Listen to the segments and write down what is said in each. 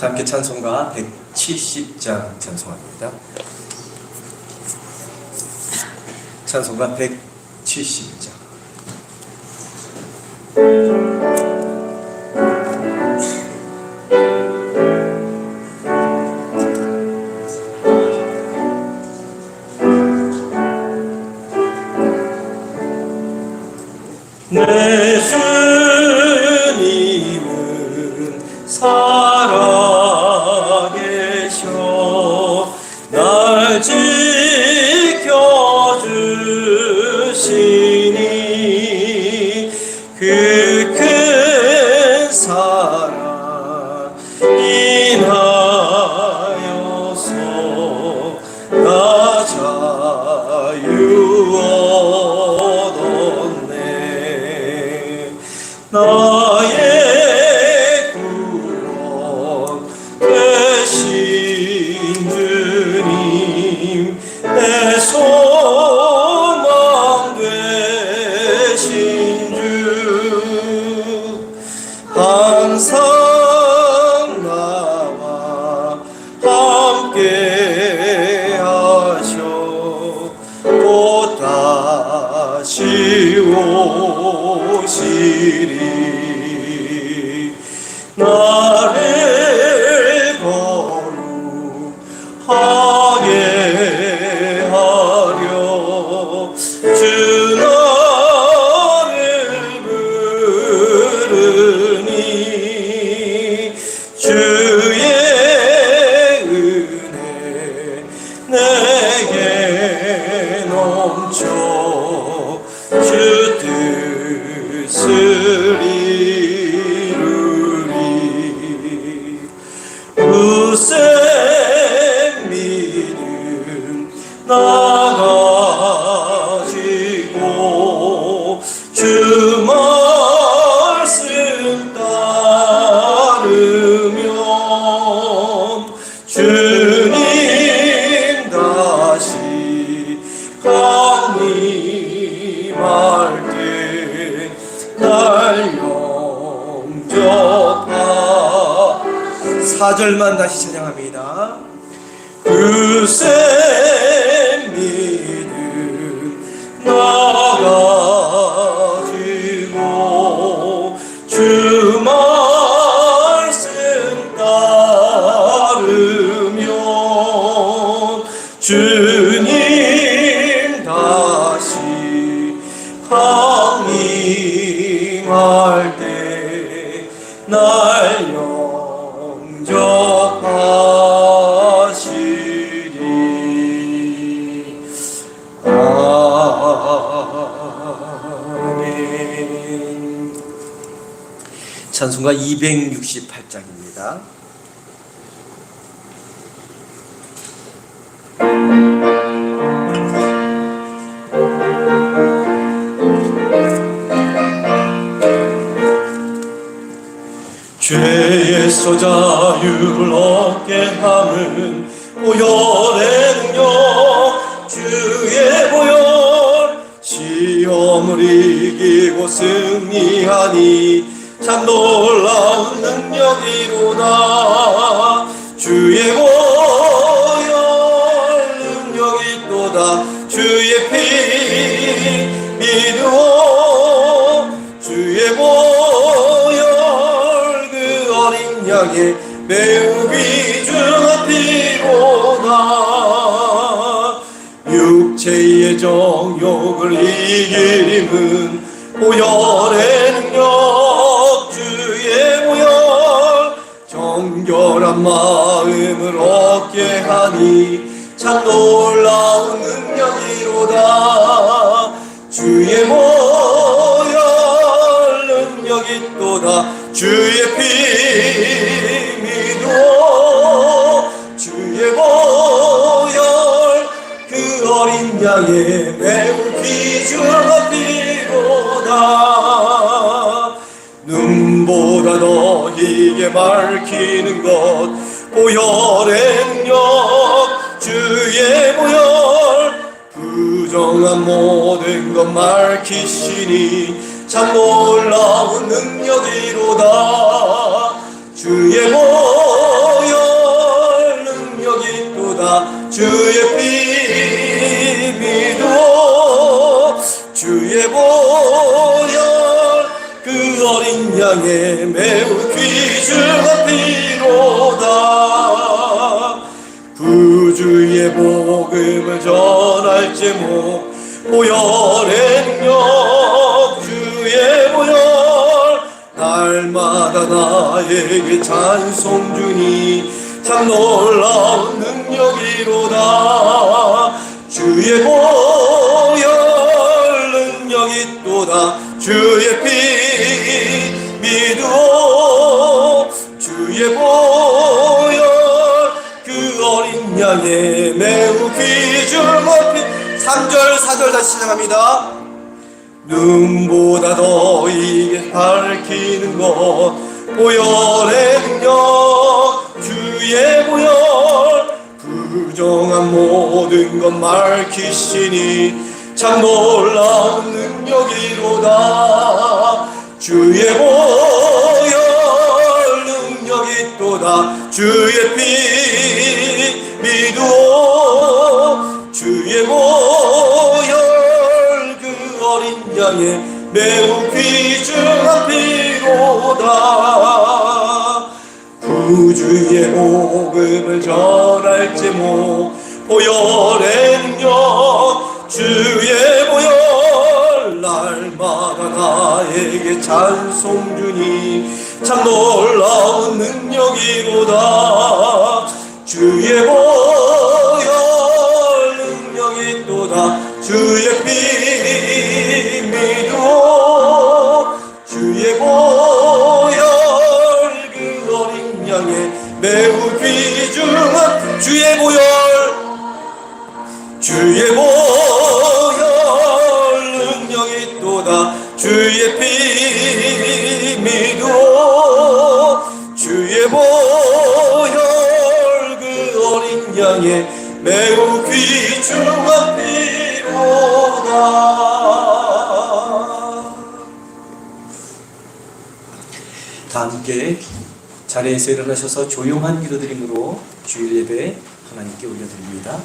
함께 찬송가 170장 찬송합니다. 찬송가 170장. 내 주님은 살아계셔 날 지켜주시니 그 큰 사랑 인하여서 나 자유 얻었네. 나의 구원 되신 주님, 내 소망 되신 주, 항상 나와 함께 하셔 곧 다시 오시리. 나를 거룩하게 하려 주 나를 부르니 주의 은혜 내게 넘쳐 주 뜻을 이루리. 굳센 믿음 나가지고 주 말씀 따르면 주님 다시 강림할 때 날 영접하. 4절만 다시 찬양합니다. 굳센 믿음 나가지고 주 말씀 따르면 주님 다시 강림할 때 날 영접하시리. 아멘. 찬송가 268장입니다. 죄에서 자유를 얻게 함은 보혈의 능력, 주의 보혈. 시험을 이기고 승리하니 참 놀라운 능력이로다. 주의 보혈 능력이 또다. 주의 피 믿어 주의 보혈 그 어린 양의 매우 귀중한 피로다. 육체의 정욕을 이길 힘은 보혈의 능력, 주의 보혈. 정결한 마음을 얻게 하니 참 놀라운 능력이로다. 주의 보혈 능력이 또다. 주의 피 믿어 주의 보혈 그 어린 양의 매우 귀중한 피로다. 눈보다 더 희게 밝히는 것 보혈의 능력, 주의 보혈. 부정한 모든 것 밝히시니 참 놀라운 능력이로다. 주의 보혈 주의 피 믿어 주의 보혈 그 어린 양의 매우 귀중한 피로다. 구주의 복음을 전할 제목 보혈의 능력 주의 보혈 날마다 나에게 찬송 주니 참 놀라운 능력이로다. 주의 보혈 능력이 또다. 주의 피 믿어 주의 보혈 그 어린 양의 매우 귀중한 피. 3절 4절 다시 시작합니다. 눈보다 더 이게 밝히는 것 보혈의 능력 주의 보혈 부정한 모든 것 밝히시니 참 놀라운 능력이로다. 주의 보혈 능력이 또다. 주의 피 믿어 주의 보혈 그 어린 양의 매우 귀중한 피로다. 구주의 복음을 전할 제목 보혈의 능력 주의 보혈 날마다 나에게 찬송 주니 참 놀라운 능력이로다. 주의 보혈 능력이 또다. 주의 피 믿어 주의 보혈 그 어린 양의 매우 귀중한 주의 보혈 주의 보혈 능력이 또다. 주의 피 믿어 주의 보혈 그 어린 양의 매우 귀중한 피로다. 다 함께 자리에서 일어나셔서 조용한 기도드림으로 주일 예배 하나님께 올려드립니다.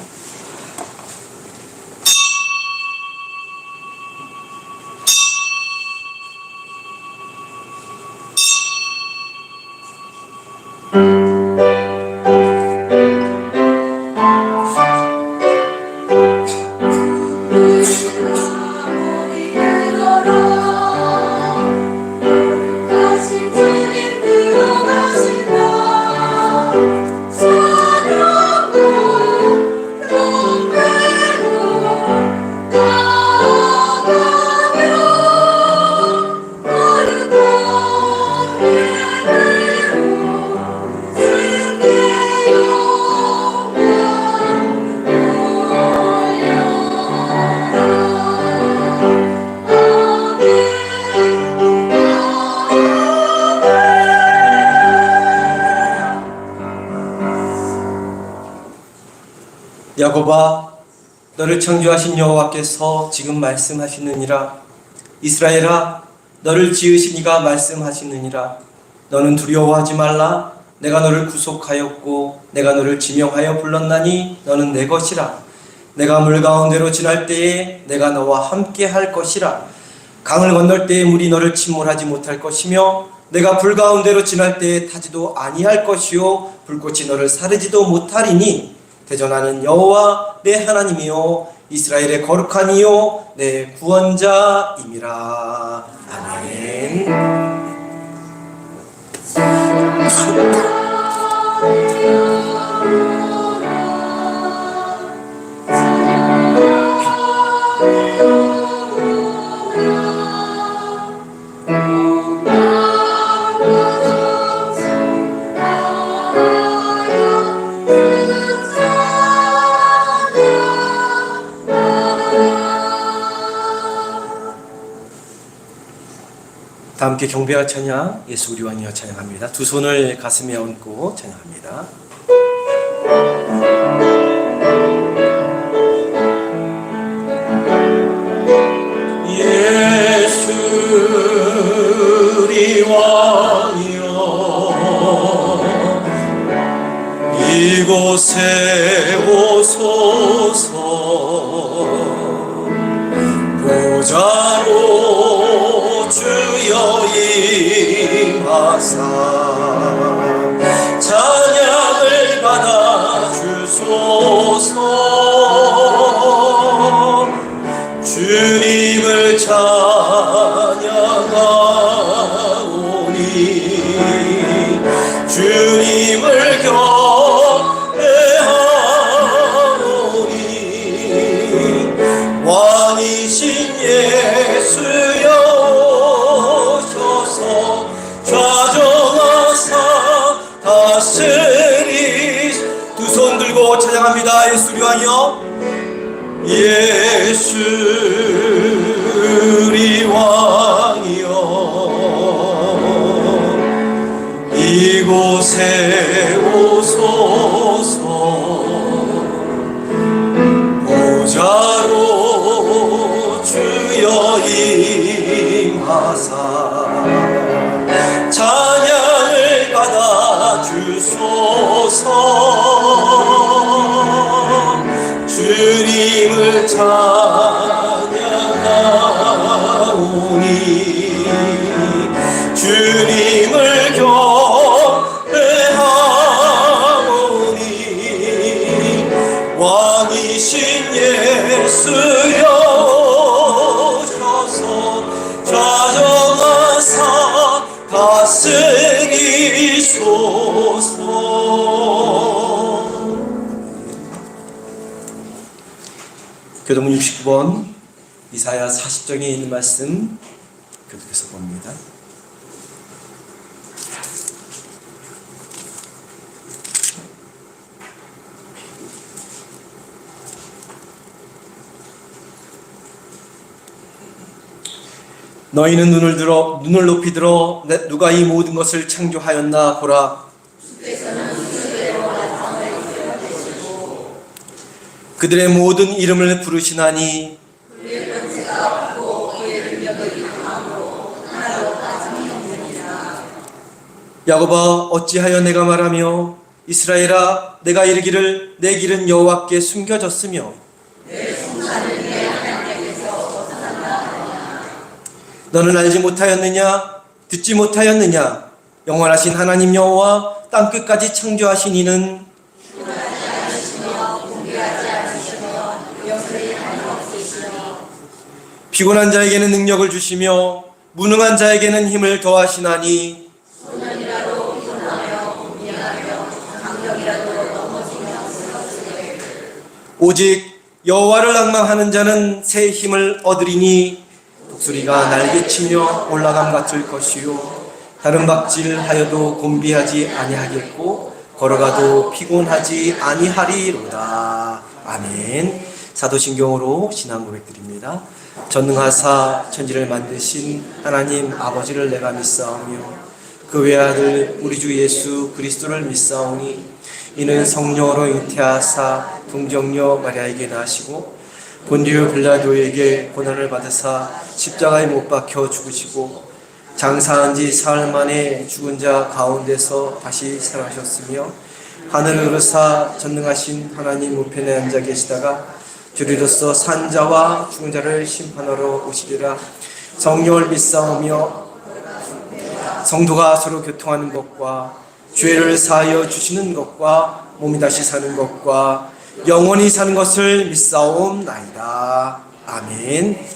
야곱아, 너를 창조하신 여호와께서 지금 말씀하시느니라. 이스라엘아, 너를 지으신 이가 말씀하시느니라. 너는 두려워하지 말라. 내가 너를 구속하였고 내가 너를 지명하여 불렀나니 너는 내 것이라. 내가 물 가운데로 지날 때에 내가 너와 함께 할 것이라. 강을 건널 때에 물이 너를 침몰하지 못할 것이며 내가 불 가운데로 지날 때에 타지도 아니할 것이요 불꽃이 너를 사르지도 못하리니 대전하는 여호와 내 하나님이요 이스라엘의 거룩한 이요 내 구원자임이라. 아멘. 다 함께 경배와 찬양 예수 우리 왕이여 찬양합니다. 두 손을 가슴에 얹고 찬양합니다. 예수 우리 왕이여 이곳에 오소 찬양을 받아 주소서. 주님을 찬양하오니 주님을 경배하오니 왕이신 예수여 오셔서 좌정하사 다스리. 두 손 들고 찬양합니다. 예수 우리 왕이여. 예수 우리 왕이여 이곳에 오소서. 보좌로 주여 임하사 찬양을 받아 주소서. 주님을 찬양하오니 주님을 경배하오니 왕이신 예수여 오셔서 좌정하사 다스리소서. 교도문 69번 이사야 40장에 있는 말씀 교독해서 봅니다. 너희는 눈을 높이 들어 누가 이 모든 것을 창조하였나 보라. 그들의 모든 이름을 부르시나니 야곱아 어찌하여 내가 말하며 이스라엘아 내가 이르기를 내 길은 여호와께 숨겨졌으며 너는 알지 못하였느냐 듣지 못하였느냐 영원하신 하나님 여호와 땅끝까지 창조하신 이는 피곤한 자에게는 능력을 주시며 무능한 자에게는 힘을 더하시나니 오직 여호와를 낭망하는 자는 새 힘을 얻으리니 독수리가 날개치며 올라감 같을 것이요 다른 박질하여도 곤비하지 아니하겠고 걸어가도 피곤하지 아니하리로다. 아멘. 사도신경으로 신앙 고백드립니다. 전능하사 천지를 만드신 하나님 아버지를 내가 믿사오며 그 외아들 우리 주 예수 그리스도를 믿사오니 이는 성령으로 잉태하사 동정녀 마리아에게 나시고 본디오 빌라도에게 고난을 받으사 십자가에 못 박혀 죽으시고 장사한 지 사흘 만에 죽은 자 가운데서 다시 살아나셨으며 하늘을 오르사 전능하신 하나님 우편에 앉아 계시다가 주리로서 산 자와 죽은 자를 심판하러 오시리라. 성령을 믿사오며 성도가 서로 교통하는 것과 죄를 사하여 주시는 것과 몸이 다시 사는 것과 영원히 사는 것을 믿사옵나이다. 아멘.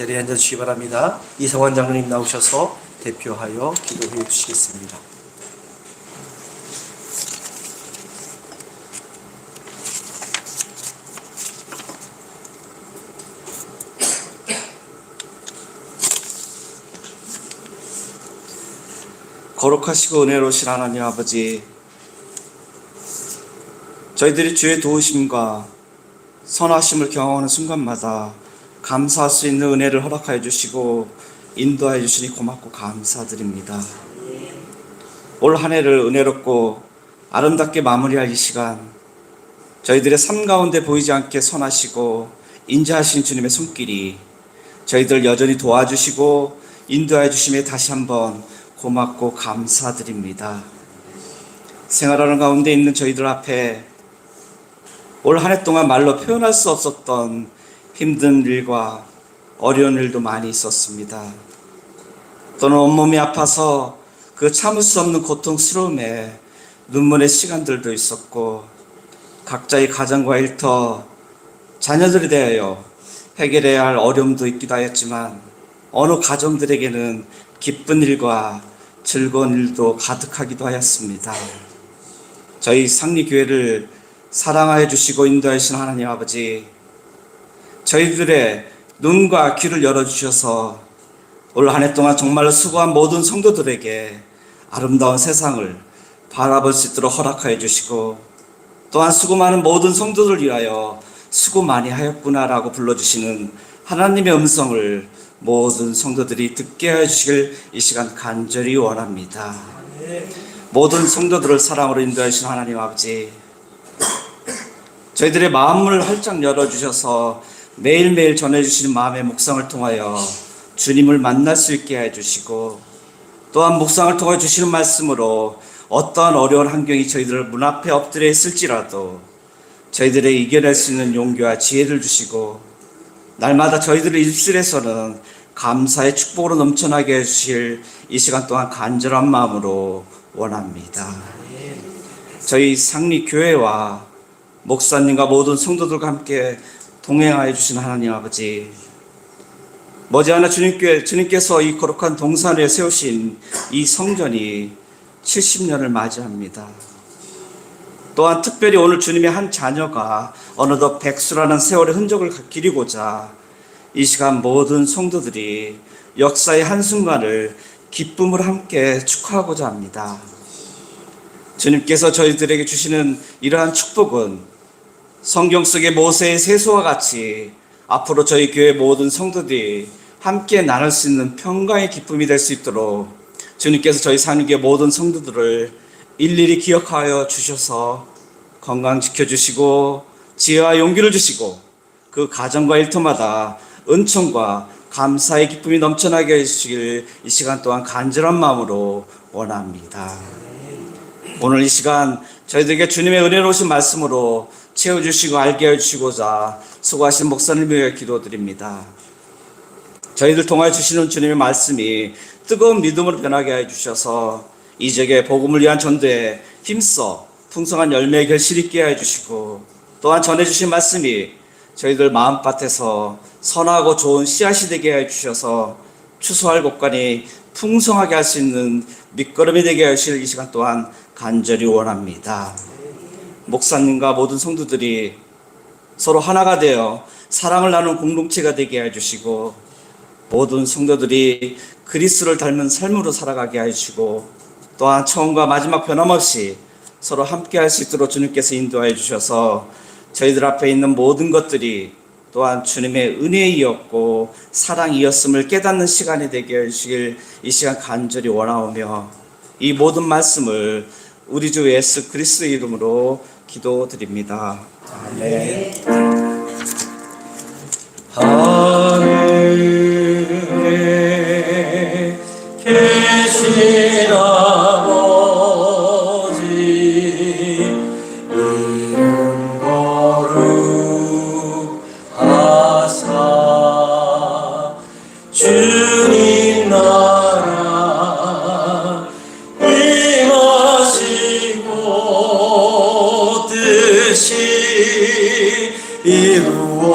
자리에 앉아주시기 바랍니다. 이성환 장로님 나오셔서 대표하여 기도해 주시겠습니다. 거룩하시고 은혜로우신 하나님 아버지, 저희들이 주의 도우심과 선하심을 경험하는 순간마다 감사할 수 있는 은혜를 허락하여 주시고 인도하여 주시니 고맙고 감사드립니다. 올 한 해를 은혜롭고 아름답게 마무리할 이 시간, 저희들의 삶 가운데 보이지 않게 선하시고 인자하신 주님의 손길이 저희들 여전히 도와주시고 인도하여 주심에 다시 한번 고맙고 감사드립니다. 생활하는 가운데 있는 저희들 앞에 올 한 해 동안 말로 표현할 수 없었던 힘든 일과 어려운 일도 많이 있었습니다. 또는 온몸이 아파서 그 참을 수 없는 고통스러움에 눈물의 시간들도 있었고, 각자의 가정과 일터, 자녀들에 대하여 해결해야 할 어려움도 있기도 하였지만, 어느 가정들에게는 기쁜 일과 즐거운 일도 가득하기도 하였습니다. 저희 상리교회를 사랑하여 주시고 인도하여 주신 하나님 아버지, 저희들의 눈과 귀를 열어주셔서 올 한 해 동안 정말로 수고한 모든 성도들에게 아름다운 세상을 바라볼 수 있도록 허락하여 주시고, 또한 수고 많은 모든 성도들을 위하여 수고 많이 하였구나라고 불러주시는 하나님의 음성을 모든 성도들이 듣게 하여 주시길 이 시간 간절히 원합니다. 모든 성도들을 사랑으로 인도하여 주신 하나님 아버지, 저희들의 마음을 활짝 열어주셔서 매일매일 전해주시는 마음의 묵상을 통하여 주님을 만날 수 있게 해주시고, 또한 묵상을 통해 주시는 말씀으로 어떠한 어려운 환경이 저희들을 문 앞에 엎드려 있을지라도 저희들의 이겨낼 수 있는 용기와 지혜를 주시고, 날마다 저희들의 입술에서는 감사의 축복으로 넘쳐나게 해주실 이 시간 동안 간절한 마음으로 원합니다. 저희 상리교회와 목사님과 모든 성도들과 함께 동행하여 주신 하나님 아버지, 머지않아 주님께서 이 거룩한 동산에 세우신 이 성전이 70년을 맞이합니다. 또한 특별히 오늘 주님의 한 자녀가 어느덧 백수라는 세월의 흔적을 기리고자 이 시간 모든 성도들이 역사의 한순간을 기쁨으로 함께 축하하고자 합니다. 주님께서 저희들에게 주시는 이러한 축복은 성경 속의 모세의 세수와 같이 앞으로 저희 교회 모든 성도들이 함께 나눌 수 있는 평강의 기쁨이 될 수 있도록 주님께서 저희 상위교회 모든 성도들을 일일이 기억하여 주셔서 건강 지켜주시고 지혜와 용기를 주시고 그 가정과 일터마다 은총과 감사의 기쁨이 넘쳐나게 해주시길 이 시간 동안 간절한 마음으로 원합니다. 오늘 이 시간 저희들에게 주님의 은혜로우신 말씀으로 채워주시고 알게 해주시고자 수고하신 목사님을 위해 기도드립니다. 저희들 통하여 주시는 주님의 말씀이 뜨거운 믿음으로 변하게 해주셔서 이 지역의 복음을 위한 전도에 힘써 풍성한 열매의 결실이 있게 해주시고, 또한 전해주신 말씀이 저희들 마음밭에서 선하고 좋은 씨앗이 되게 해주셔서 추수할 곳간이 풍성하게 할 수 있는 밑거름이 되게 하실 이 시간 또한 간절히 원합니다. 목사님과 모든 성도들이 서로 하나가 되어 사랑을 나누는 공동체가 되게 해주시고, 모든 성도들이 그리스도를 닮은 삶으로 살아가게 해주시고, 또한 처음과 마지막 변함없이 서로 함께 할 수 있도록 주님께서 인도하여 주셔서 저희들 앞에 있는 모든 것들이 또한 주님의 은혜이었고 사랑이었음을 깨닫는 시간이 되게 해주시길 이 시간 간절히 원하오며, 이 모든 말씀을 우리 주 예수 그리스도의 이름으로 기도드립니다. 아멘. 하늘에 계신 아버지, 이름 거룩하사 주님 나라 임하시고 뜻이 이루어지리라.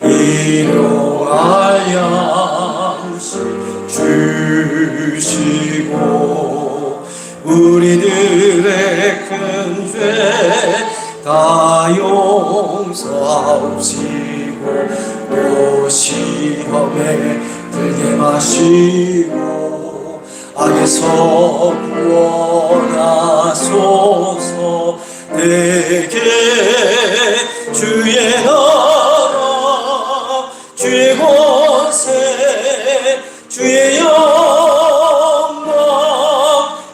일용할 양식 주시고 우리들의 큰 죄 다 용서하시고 또 시험에 들게 마시고 악에서 구원하소서. 내게 주의 나라 주의 권세 주의 영광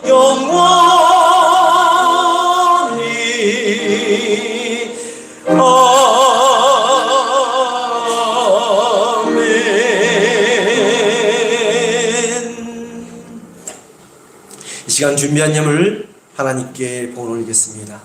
영원히 아멘. 이 시간 준비한 예물 하나님께 봉헌 올리겠습니다.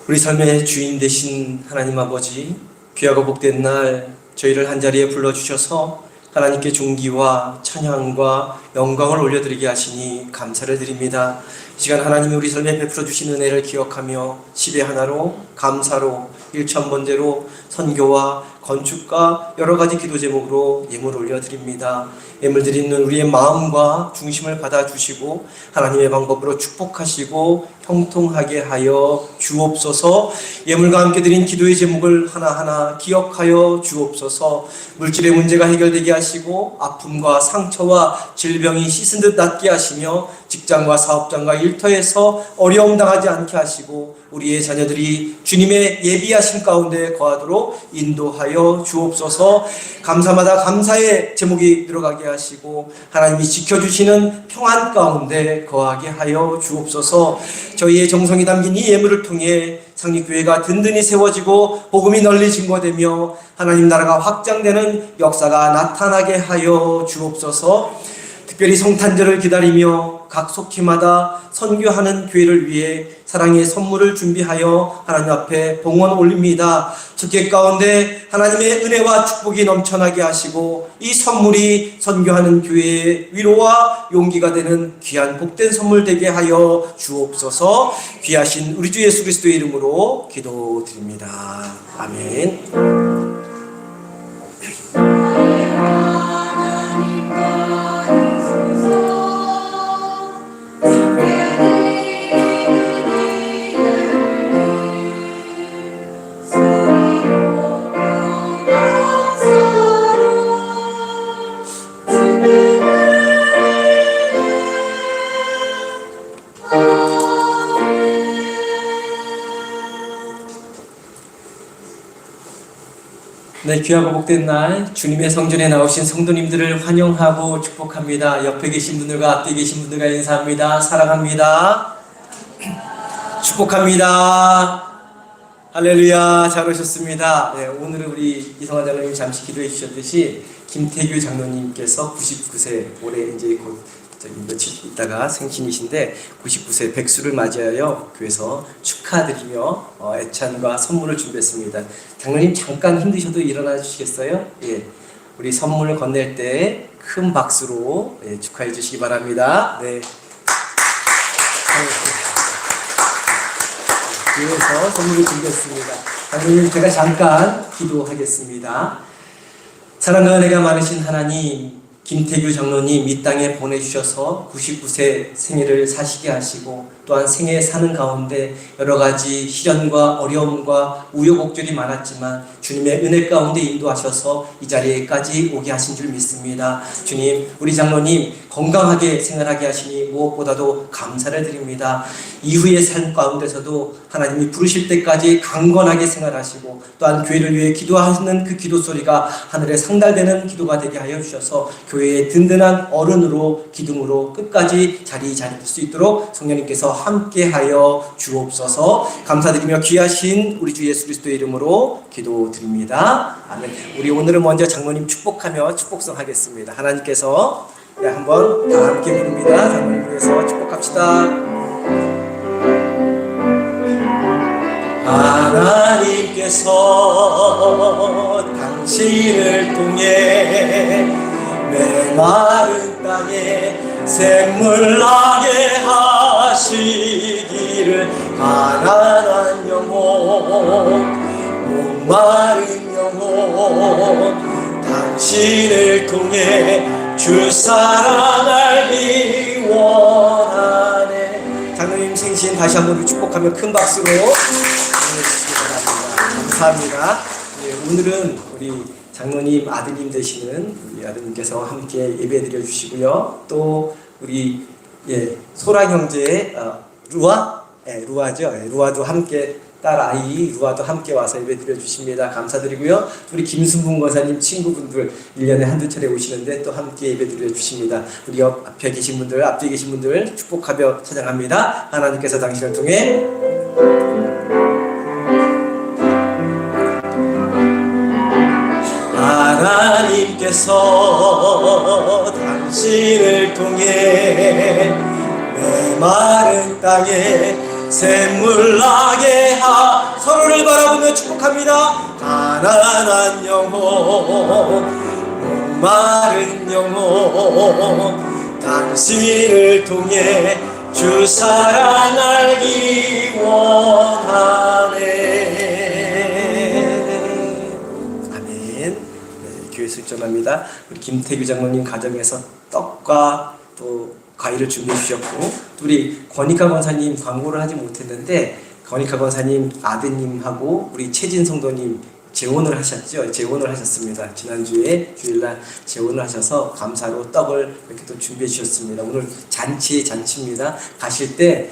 우리 삶의 주인 되신 하나님 아버지, 귀하고 복된 날 저희를 한자리에 불러주셔서 하나님께 존귀와 찬양과 영광을 올려드리게 하시니 감사를 드립니다. 이 시간 하나님이 우리 삶에 베풀어 주신 은혜를 기억하며 10의 하나로 감사로 1,000번째로 선교와 건축과 여러 가지 기도 제목으로 예물 올려드립니다. 예물 드리는 우리의 마음과 중심을 받아주시고 하나님의 방법으로 축복하시고 형통하게 하여 주옵소서. 예물과 함께 드린 기도의 제목을 하나하나 기억하여 주옵소서. 물질의 문제가 해결되게 하시고 아픔과 상처와 질병이 씻은 듯 낫게 하시며 직장과 사업장과 일터에서 어려움 당하지 않게 하시고 우리의 자녀들이 주님의 예비하심 가운데 거하도록 인도하여 주옵소서. 감사마다 감사의 제목이 들어가게 하시고 하나님이 지켜주시는 평안 가운데 거하게 하여 주옵소서. 저희의 정성이 담긴 이 예물을 통해 상립교회가 든든히 세워지고 복음이 널리 증거되며 하나님 나라가 확장되는 역사가 나타나게 하여 주옵소서. 특별히 성탄절을 기다리며 각 속회마다 선교하는 교회를 위해 사랑의 선물을 준비하여 하나님 앞에 봉헌 올립니다. 축제 가운데 하나님의 은혜와 축복이 넘쳐나게 하시고 이 선물이 선교하는 교회의 위로와 용기가 되는 귀한 복된 선물 되게 하여 주옵소서. 귀하신 우리 주 예수 그리스도의 이름으로 기도드립니다. 아멘. 네, 귀하고 복된 날 주님의 성전에 나오신 성도님들을 환영하고 축복합니다. 옆에 계신 분들과 앞에 계신 분들과 인사합니다. 사랑합니다. 축복합니다. 할렐루야. 잘 오셨습니다. 네, 오늘은 우리 이성화 장로님 잠시 기도해 주셨듯이 김태규 장로님께서 99세 올해 이제 곧 며칠 있다가 생신이신데 99세 백수를 맞이하여 교회에서 축하드리며 애찬과 선물을 준비했습니다. 장로님 잠깐 힘드셔도 일어나 주시겠어요? 예, 우리 선물을 건넬 때 큰 박수로 축하해 주시기 바랍니다. 네. 교회에서 선물을 준비했습니다. 장로님 제가 잠깐 기도하겠습니다. 사랑과 은혜가 많으신 하나님, 김태규 장로님 이 땅에 보내주셔서 99세 생일을 사시게 하시고 또한 생애 사는 가운데 여러 가지 시련과 어려움과 우여곡절이 많았지만 주님의 은혜 가운데 인도하셔서 이 자리에까지 오게 하신 줄 믿습니다. 주님, 우리 장로님 건강하게 생활하게 하시니 무엇보다도 감사를 드립니다. 이후의 삶 가운데서도 하나님이 부르실 때까지 강건하게 생활하시고 또한 교회를 위해 기도하는 그 기도 소리가 하늘에 상달되는 기도가 되게 하여 주셔서 교회의 든든한 어른으로 기둥으로 끝까지 자리 잡을 수 있도록 성령님께서 함께하여 주옵소서. 감사드리며 귀하신 우리 주 예수 그리스도의 이름으로 기도드립니다. 아멘. 우리 오늘은 먼저 장로님 축복하며 축복성 하겠습니다. 하나님께서 한번 다 함께 부릅니다. 장로님 위해서 축복합시다. 하나님께서 당신을 통해 메마른 땅에 샘물 나게 하시기를 가난한 영혼 목마른 영혼 당신을 통해 주 사랑 알기 원하네. 장로님 생신 다시 한번 축복하며 큰 박수로 보내주시기 바랍니다. 감사합니다. 예, 오늘은 우리 장로님 아드님 되시는 우리 아드님께서 함께 예배드려 주시고요. 또 우리 소라 형제 루아, 루아죠. 루아도 함께 딸 아이 루아도 함께 와서 예배 드려주십니다. 감사드리고요. 우리 김순봉 권사님 친구분들 1년에 한두 차례 오시는데 또 함께 예배 드려주십니다. 우리 앞에 계신 분들, 앞뒤에 계신 분들 축복하며 찬양합니다. 하나님께서 당신을 통해 하나님께서 당신을 통해 메마른 땅에 샘물 나게 서로를 바라보며 축복합니다. 가난한 영혼 목마른 영혼 당신을 통해 주 사랑 알기 원하네. 아멘. 교회 출전합니다. 우리 김태규 장로님 가정에서 떡과 또 과일을 준비해 주셨고, 우리 권익화 권사님 광고를 하지 못했는데 권익화 권사님 아드님하고 우리 최진 성도님 재혼을 하셨죠. 재혼을 하셨습니다. 지난주에 주일날 재혼을 하셔서 감사로 떡을 이렇게 또 준비해 주셨습니다. 오늘 잔치입니다. 가실 때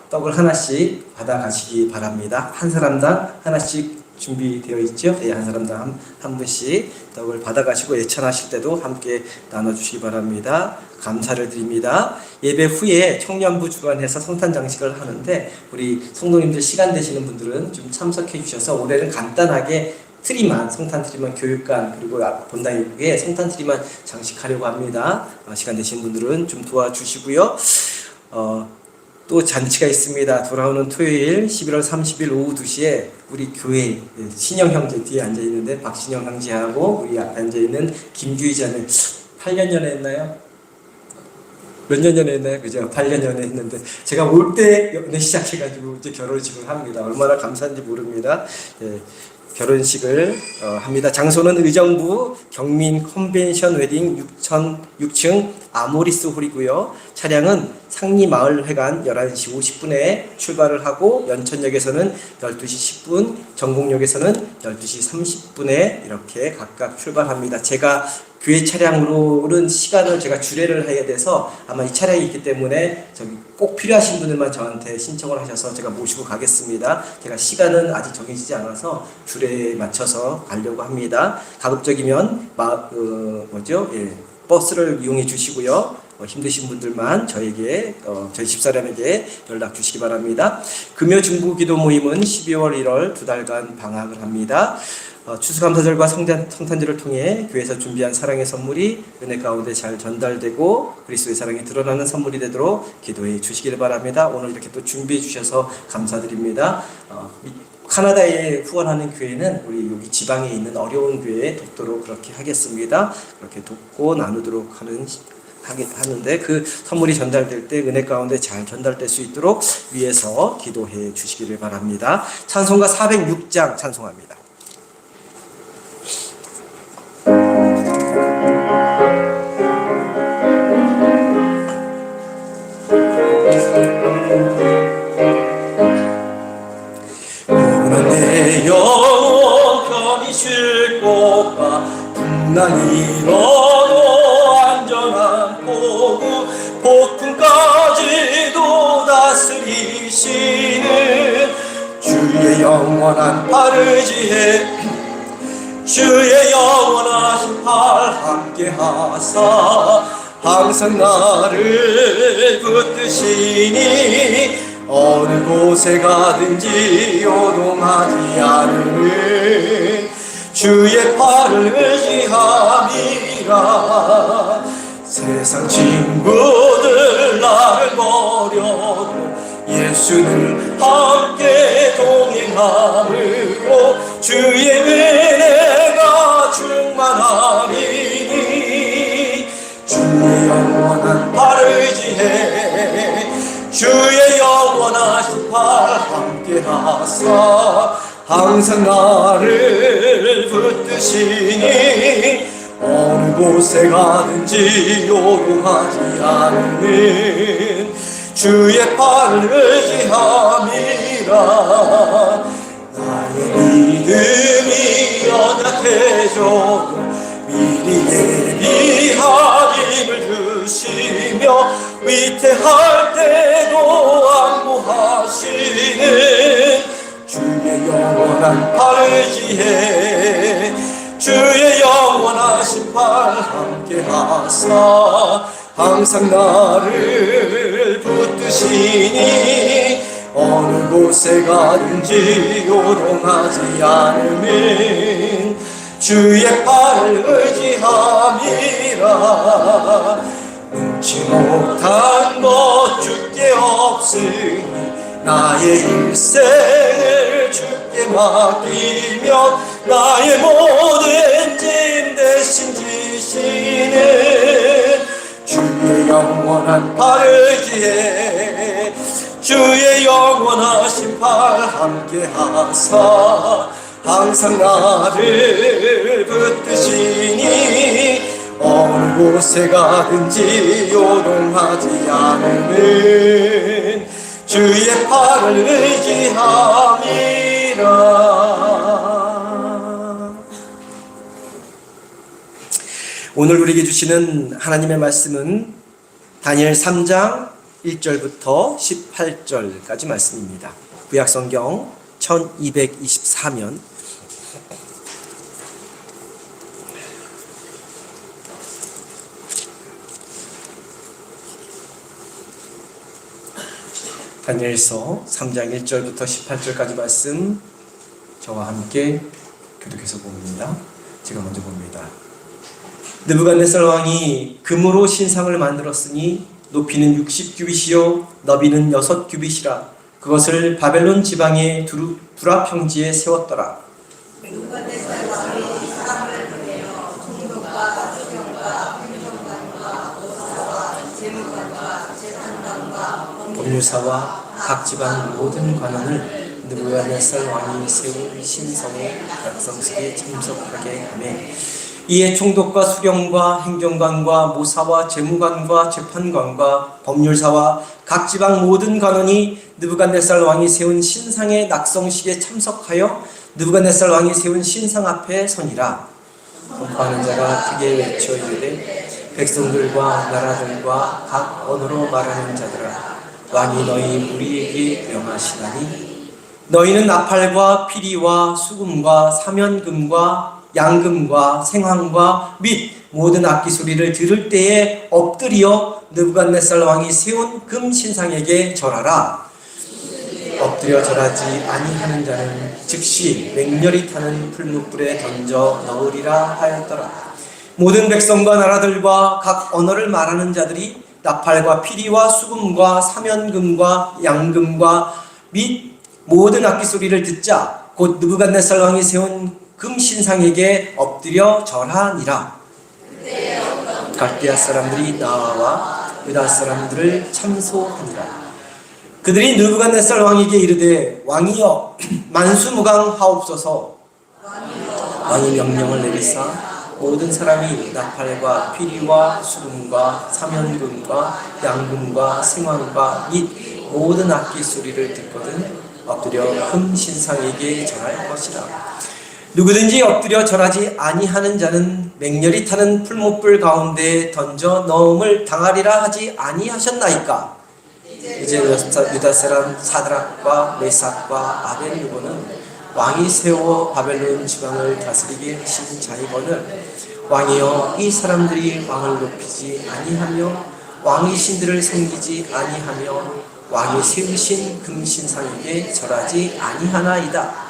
떡을 하나씩 받아 가시기 바랍니다. 한 사람당 하나씩 준비되어 있죠. 한 사람당 한 분씩 떡을 받아가시고 예찬하실 때도 함께 나눠주시기 바랍니다. 감사를 드립니다. 예배 후에 청년부 주관해서 성탄 장식을 하는데 우리 성도님들 시간 되시는 분들은 좀 참석해 주셔서 올해는 간단하게 트리만, 성탄 트리만 교육관 그리고 본당에 성탄 트리만 장식하려고 합니다. 시간 되시는 분들은 좀 도와주시고요. 또 잔치가 있습니다. 돌아오는 토요일 11월 30일 오후 2시에 우리 교회 신영 형제 뒤에 앉아있는데 박신영 형제하고 우리 앞에 앉아있는 김규희 자매 8년 전에 했나요? 몇 년 전에 했나요? 그죠? 8년 전에 했는데 제가 올 때 연애 시작해가지고 이제 결혼식을 합니다. 얼마나 감사한지 모릅니다. 결혼식을 합니다. 장소는 의정부 경민 컨벤션 웨딩 6층 아모리스 홀이고요. 차량은 상리마을회관 11시 50분에 출발을 하고 연천역에서는 12시 10분, 전곡역에서는 12시 30분에 이렇게 각각 출발합니다. 제가 교회 차량으로는 시간을 제가 주례를 해야 돼서 아마 이 차량이 있기 때문에 꼭 필요하신 분들만 저한테 신청을 하셔서 제가 모시고 가겠습니다. 제가 시간은 아직 정해지지 않아서 주례에 맞춰서 가려고 합니다. 가급적이면 버스를 이용해 주시고요. 힘드신 분들만 저희 집사람에게 연락 주시기 바랍니다. 금요 중부 기도 모임은 12월 1월 2달간 방학을 합니다. 추수감사절과 성탄절을 통해 교회에서 준비한 사랑의 선물이 은혜 가운데 잘 전달되고 그리스도의 사랑이 드러나는 선물이 되도록 기도해 주시기를 바랍니다. 오늘 이렇게 또 준비해 주셔서 감사드립니다. 카나다에 후원하는 교회는 우리 여기 지방에 있는 어려운 교회에 돕도록 그렇게 하겠습니다. 그렇게 돕고 나누도록 하는데 그 선물이 전달될 때 은혜 가운데 잘 전달될 수 있도록 위에서 기도해 주시기를 바랍니다. 찬송가 406장 찬송합니다. 내 영혼 편히 쉴 곳과 풍랑이 너도 안전한 포구 폭풍까지도 다스리시는 주의 영원한 팔을 지혜 주의 영원하신 팔 함께 하사 항상 나를 붙드시니 어느 곳에 가든지 요동하지 않으는 주의 팔을 의지함이라. 세상 친구들 나를 버려도 예수는 함께 동행함으로 주의 은혜가 충만하리니 주의 영원한 팔을 의지해 주의 영원하신 팔 함께 하사 항상 나를 붙드시니 어느 어느 곳에 가든지 요동하지 않는 주의 팔을 의지함이라. 나의 믿음이 연약해져도 미리 예비한 힘을 주시며 위태할 때도 안보하시는 주의 영원한 팔을 지혜 주의 영원하신 팔 함께 하사 항상 나를 붙드시니 어느 곳에 가든지 요동하지 않으면 주의 팔을 의지함이라. 능치 못한 것 주께 없으니 나의 일생을 주께 맡기며 나의 모든 짐 대신 지시는 주의 영원한 팔을 지혜 주의 영원하신 팔 함께 하사 항상 나를 붙드시니 어느 곳에 가든지 요동하지 않으면 주의 팔을 의지함이라. 오늘 우리에게 주시는 하나님의 말씀은 다니엘 3장 1절부터 18절까지 말씀입니다. 구약성경 1224면 다니엘서 3장 1절부터 18절까지 말씀 저와 함께 교독해서 봅니다. 제가 먼저 봅니다. 느부갓네살 왕이 금으로 신상을 만들었으니 높이는 60규빗이요 너비는 6규빗이라. 그것을 바벨론 지방의 두라 평지에 세웠더라. 느부갓네살 왕이 사람을 보내어 총독과 수령과 행정관과 노사와 재무관과 재판관과 법률사와 각 지방 모든 관원을 느부갓네살 왕이 세운 신성의 낙성식에 참석하게 하며 이에 총독과 수령과 행정관과 모사와 재무관과 재판관과 법률사와 각 지방 모든 관원이 느부갓네살 왕이 세운 신상의 낙성식에 참석하여 느부갓네살 왕이 세운 신상 앞에 서니라. 선포하는 자가 크게 외쳐 이르되 백성들과 나라들과 각 언어로 말하는 자들아 왕이 너희 우리에게 명하시나니 너희는 나팔과 피리와 수금과 사면금과 양금과 생황과 및 모든 악기 소리를 들을 때에 엎드려 느부갓네살 왕이 세운 금 신상에게 절하라. 엎드려 절하지 아니하는 자는 즉시 맹렬히 타는 풀무불에 던져 넣으리라 하였더라. 모든 백성과 나라들과 각 언어를 말하는 자들이 나팔과 피리와 수금과 사면금과 양금과 및 모든 악기 소리를 듣자 곧 느부갓네살 왕이 세운 금 신상에게 엎드려 절하니라. 갈대아 사람들이 나와 유다 사람들을 참소하니라. 그들이 느부갓네살 왕에게 이르되 왕이여 만수무강하옵소서. 왕이 명령을 내리사 모든 사람이 나팔과 피리와 수금과 사면금과 양금과 생황과 및 모든 악기 소리를 듣거든 엎드려 금 신상에게 절할 것이라. 누구든지 엎드려 절하지 아니하는 자는 맹렬히 타는 풀무불 가운데 던져 넣음을 당하리라 하지 아니하셨나이까. 이제 유다 사람 사드락과 메삭과 아벨느고는 왕이 세워 바벨론 지방을 다스리게 하신 자이거늘 왕이여 이 사람들이 왕을 높이지 아니하며 왕의 신들을 섬기지 아니하며 왕이 세우신 금신상에게 절하지 아니하나이다.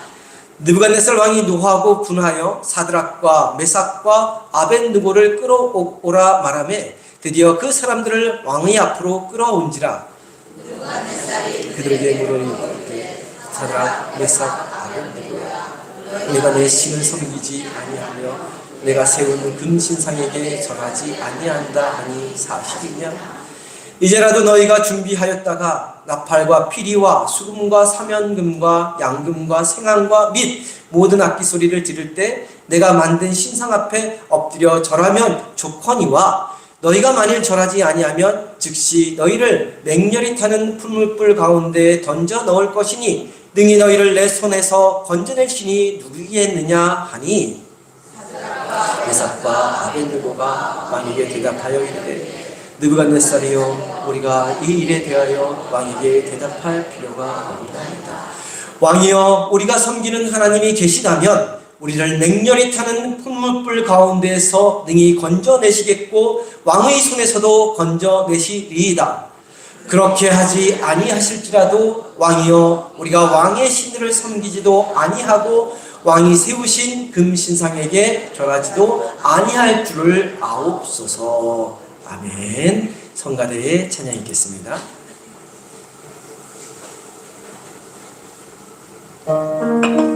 느부갓네살 왕이 노하고 분하여 사드락과 메삭과 아벳느고를 끌어오라 말하매 드디어 그 사람들을 왕의 앞으로 끌어온지라. 그들에게 물으니 사드락 메삭 아벳느고야 내가 내 신을 섬기지 아니하며 내가 세우는 금신상에게 절하지 아니한다 하니 사실이냐? 이제라도 너희가 준비하였다가 나팔과 피리와 수금과 사면금과 양금과 생황과 및 모든 악기 소리를 들을 때 내가 만든 신상 앞에 엎드려 절하면 좋거니와 너희가 만일 절하지 아니하면 즉시 너희를 맹렬히 타는 풀물불 가운데 던져 넣을 것이니 능히 너희를 내 손에서 건져낼 신이 누구겠느냐 하니 메삭과 아벤느고가 왕에게 대답하여 이르되 느부갓네살이여 우리가 이 일에 대하여 왕에게 대답할 필요가 없나이다. 왕이여 우리가 섬기는 하나님이 계시다면 우리를 맹렬히 타는 풀물불 가운데에서 능히 건져내시겠고 왕의 손에서도 건져내시리이다. 그렇게 하지 아니하실지라도 왕이여 우리가 왕의 신들을 섬기지도 아니하고 왕이 세우신 금신상에게 절하지도 아니할 줄을 아옵소서. 아멘. 성가대의 찬양 읽겠습니다. 아멘.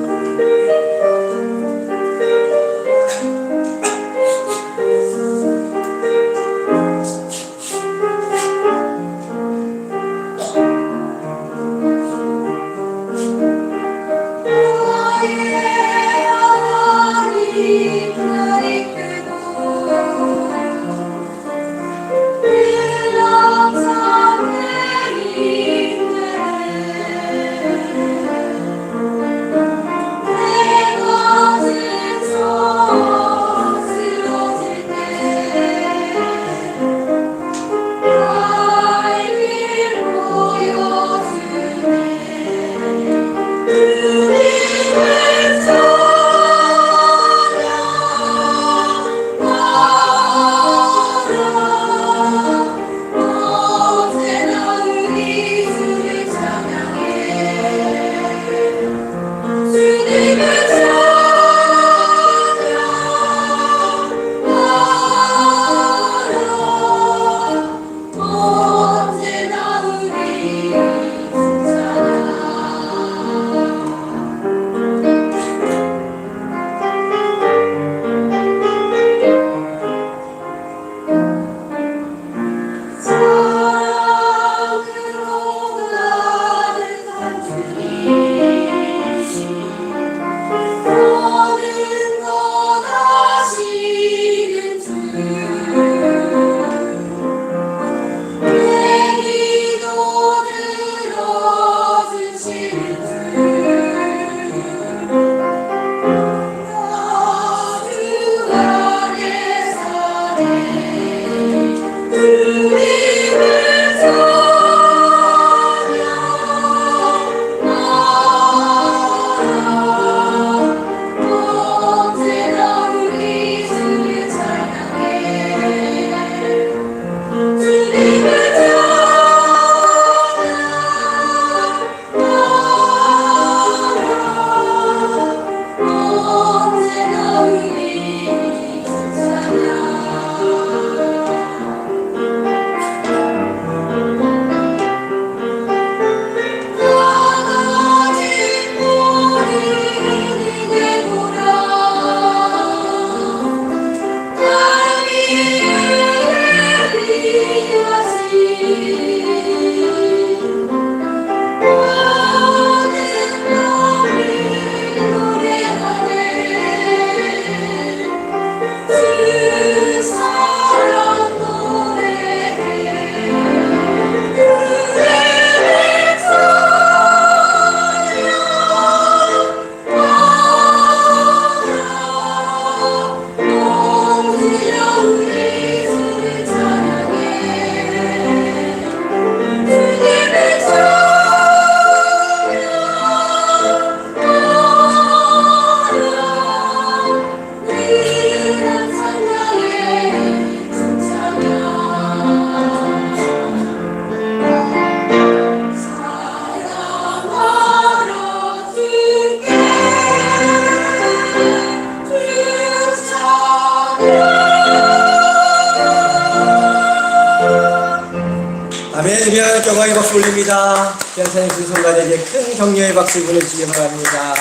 경광의 박수 올립니다. 변산의 그 성가대에게 큰 격려의 박수 보내주시기 바랍니다.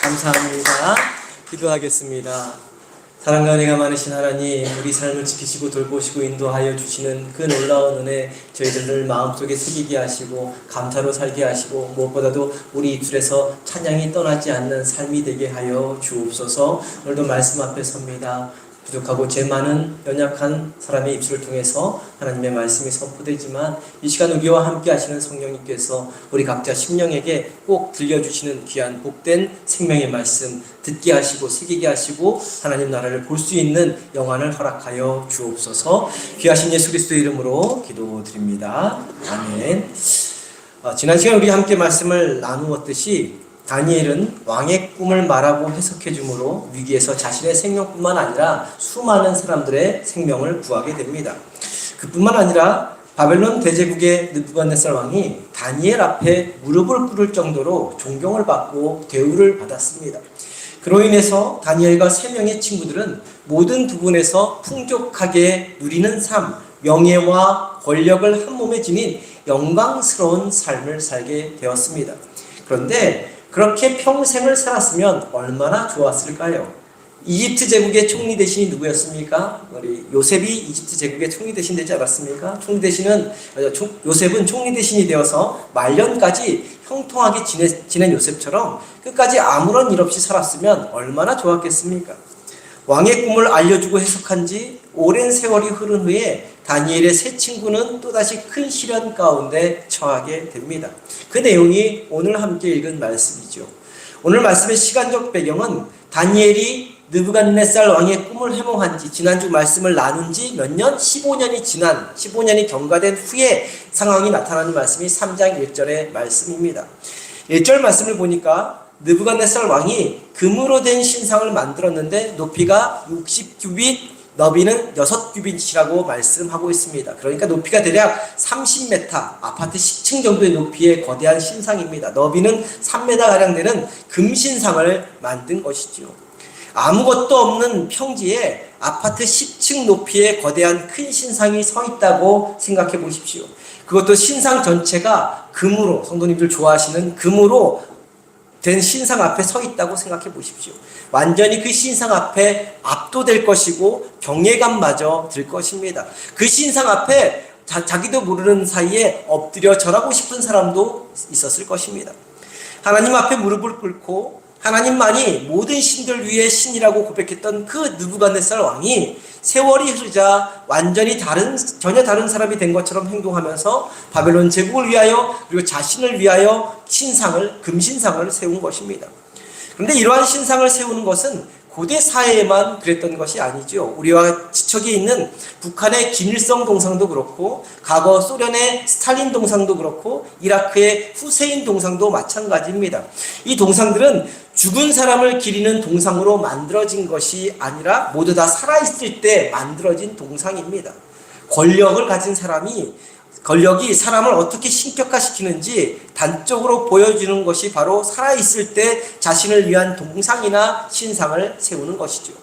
감사합니다. 기도하겠습니다. 사랑과 은혜가 많으신 하나님, 우리 삶을 지키시고 돌보시고 인도하여 주시는 그 놀라운 은혜 저희들을 마음속에 새기게 하시고 감사로 살게 하시고 무엇보다도 우리 입술에서 찬양이 떠나지 않는 삶이 되게 하여 주옵소서. 오늘도 말씀 앞에 섭니다. 부족하고 죄 많은 연약한 사람의 입술을 통해서 하나님의 말씀이 선포되지만 이 시간 우리와 함께 하시는 성령님께서 우리 각자 심령에게 꼭 들려주시는 귀한 복된 생명의 말씀 듣게 하시고 새기게 하시고 하나님 나라를 볼 수 있는 영안을 허락하여 주옵소서. 귀하신 예수 그리스도의 이름으로 기도드립니다. 아멘. 지난 시간 우리 함께 말씀을 나누었듯이 다니엘은 왕의 꿈을 말하고 해석해 주므로 위기에서 자신의 생명뿐만 아니라 수많은 사람들의 생명을 구하게 됩니다. 그뿐만 아니라 바벨론 대제국의 느부갓네살 왕이 다니엘 앞에 무릎을 꿇을 정도로 존경을 받고 대우를 받았습니다. 그로 인해서 다니엘과 세 명의 친구들은 모든 부분에서 풍족하게 누리는 삶, 명예와 권력을 한 몸에 지닌 영광스러운 삶을 살게 되었습니다. 그런데 그렇게 평생을 살았으면 얼마나 좋았을까요? 이집트 제국의 총리 대신이 누구였습니까? 우리 요셉이 이집트 제국의 총리 대신 되지 않았습니까? 요셉은 총리 대신이 되어서 말년까지 형통하게 지낸 요셉처럼 끝까지 아무런 일 없이 살았으면 얼마나 좋았겠습니까? 왕의 꿈을 알려주고 해석한 지 오랜 세월이 흐른 후에 다니엘의 세 친구는 또다시 큰 시련 가운데 처하게 됩니다. 그 내용이 오늘 함께 읽은 말씀이죠. 오늘 말씀의 시간적 배경은 다니엘이 느부갓네살 왕의 꿈을 해몽한 지 지난주 말씀을 나눈 지 몇 년? 15년이 경과된 후에 상황이 나타나는 말씀이 3장 1절의 말씀입니다. 1절 말씀을 보니까 느부갓네살 왕이 금으로 된 신상을 만들었는데 높이가 60규빗, 너비는 6규빗이라고 말씀하고 있습니다. 그러니까 높이가 대략 30m, 아파트 10층 정도의 높이의 거대한 신상입니다. 너비는 3m가량 되는 금신상을 만든 것이죠. 아무것도 없는 평지에 아파트 10층 높이의 거대한 큰 신상이 서 있다고 생각해 보십시오. 그것도 신상 전체가 금으로, 성도님들 좋아하시는 금으로 된 신상 앞에 서 있다고 생각해 보십시오. 완전히 그 신상 앞에 압도될 것이고 경외감마저 들 것입니다. 그 신상 앞에 자기도 모르는 사이에 엎드려 절하고 싶은 사람도 있었을 것입니다. 하나님 앞에 무릎을 꿇고 하나님만이 모든 신들 위에 신이라고 고백했던 그 느부갓네살 왕이 세월이 흐르자 완전히 전혀 다른 사람이 된 것처럼 행동하면서 바벨론 제국을 위하여 그리고 자신을 위하여 금신상을 세운 것입니다. 그런데 이러한 신상을 세우는 것은 고대 사회에만 그랬던 것이 아니죠. 우리와 지척에 있는 북한의 김일성 동상도 그렇고 과거 소련의 스탈린 동상도 그렇고 이라크의 후세인 동상도 마찬가지입니다. 이 동상들은 죽은 사람을 기리는 동상으로 만들어진 것이 아니라 모두 다 살아있을 때 만들어진 동상입니다. 권력이 사람을 어떻게 신격화시키는지 단적으로 보여주는 것이 바로 살아있을 때 자신을 위한 동상이나 신상을 세우는 것이죠.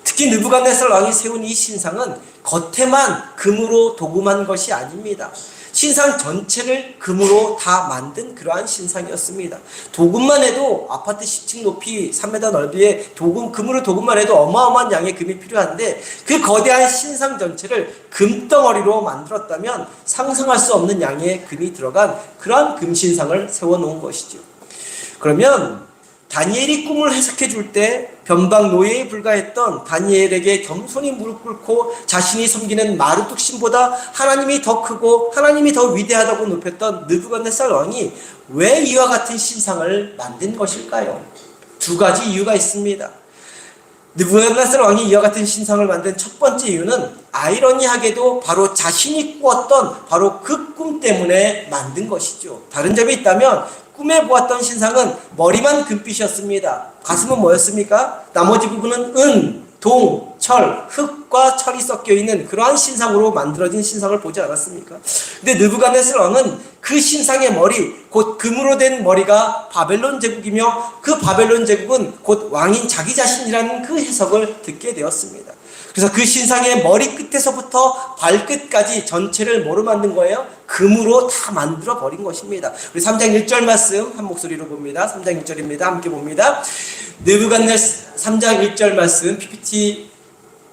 특히 느부갓네살 왕이 세운 이 신상은 겉에만 금으로 도금한 것이 아닙니다. 신상 전체를 금으로 다 만든 그러한 신상이었습니다. 도금만 해도 아파트 10층 높이 3m 넓이의 금으로 도금만 해도 어마어마한 양의 금이 필요한데 그 거대한 신상 전체를 금덩어리로 만들었다면 상상할 수 없는 양의 금이 들어간 그러한 금신상을 세워놓은 것이죠. 그러면 다니엘이 꿈을 해석해 줄 때 변방 노예에 불과했던 다니엘에게 겸손히 무릎 꿇고 자신이 섬기는 마르뚝 신보다 하나님이 더 크고 하나님이 더 위대하다고 높였던 느부갓네살 왕이 왜 이와 같은 신상을 만든 것일까요? 두 가지 이유가 있습니다. 느부갓네살 왕이 이와 같은 신상을 만든 첫 번째 이유는 아이러니하게도 바로 자신이 꾸었던 바로 그 꿈 때문에 만든 것이죠. 다른 점이 있다면 꿈에 보았던 신상은 머리만 금빛이었습니다. 가슴은 뭐였습니까? 나머지 부분은 은, 동, 철, 흙과 철이 섞여 있는 그러한 신상으로 만들어진 신상을 보지 않았습니까? 근데 느부갓네살 왕은 그 신상의 머리, 곧 금으로 된 머리가 바벨론 제국이며 그 바벨론 제국은 곧 왕인 자기 자신이라는 그 해석을 듣게 되었습니다. 그래서 그 신상의 머리 끝에서부터 발끝까지 전체를 뭐로 만든 거예요? 금으로 다 만들어 버린 것입니다. 우리 3장 1절 말씀 한 목소리로 봅니다. 3장 1절입니다. 함께 봅니다. 느부갓네살 3장 1절 말씀 PPT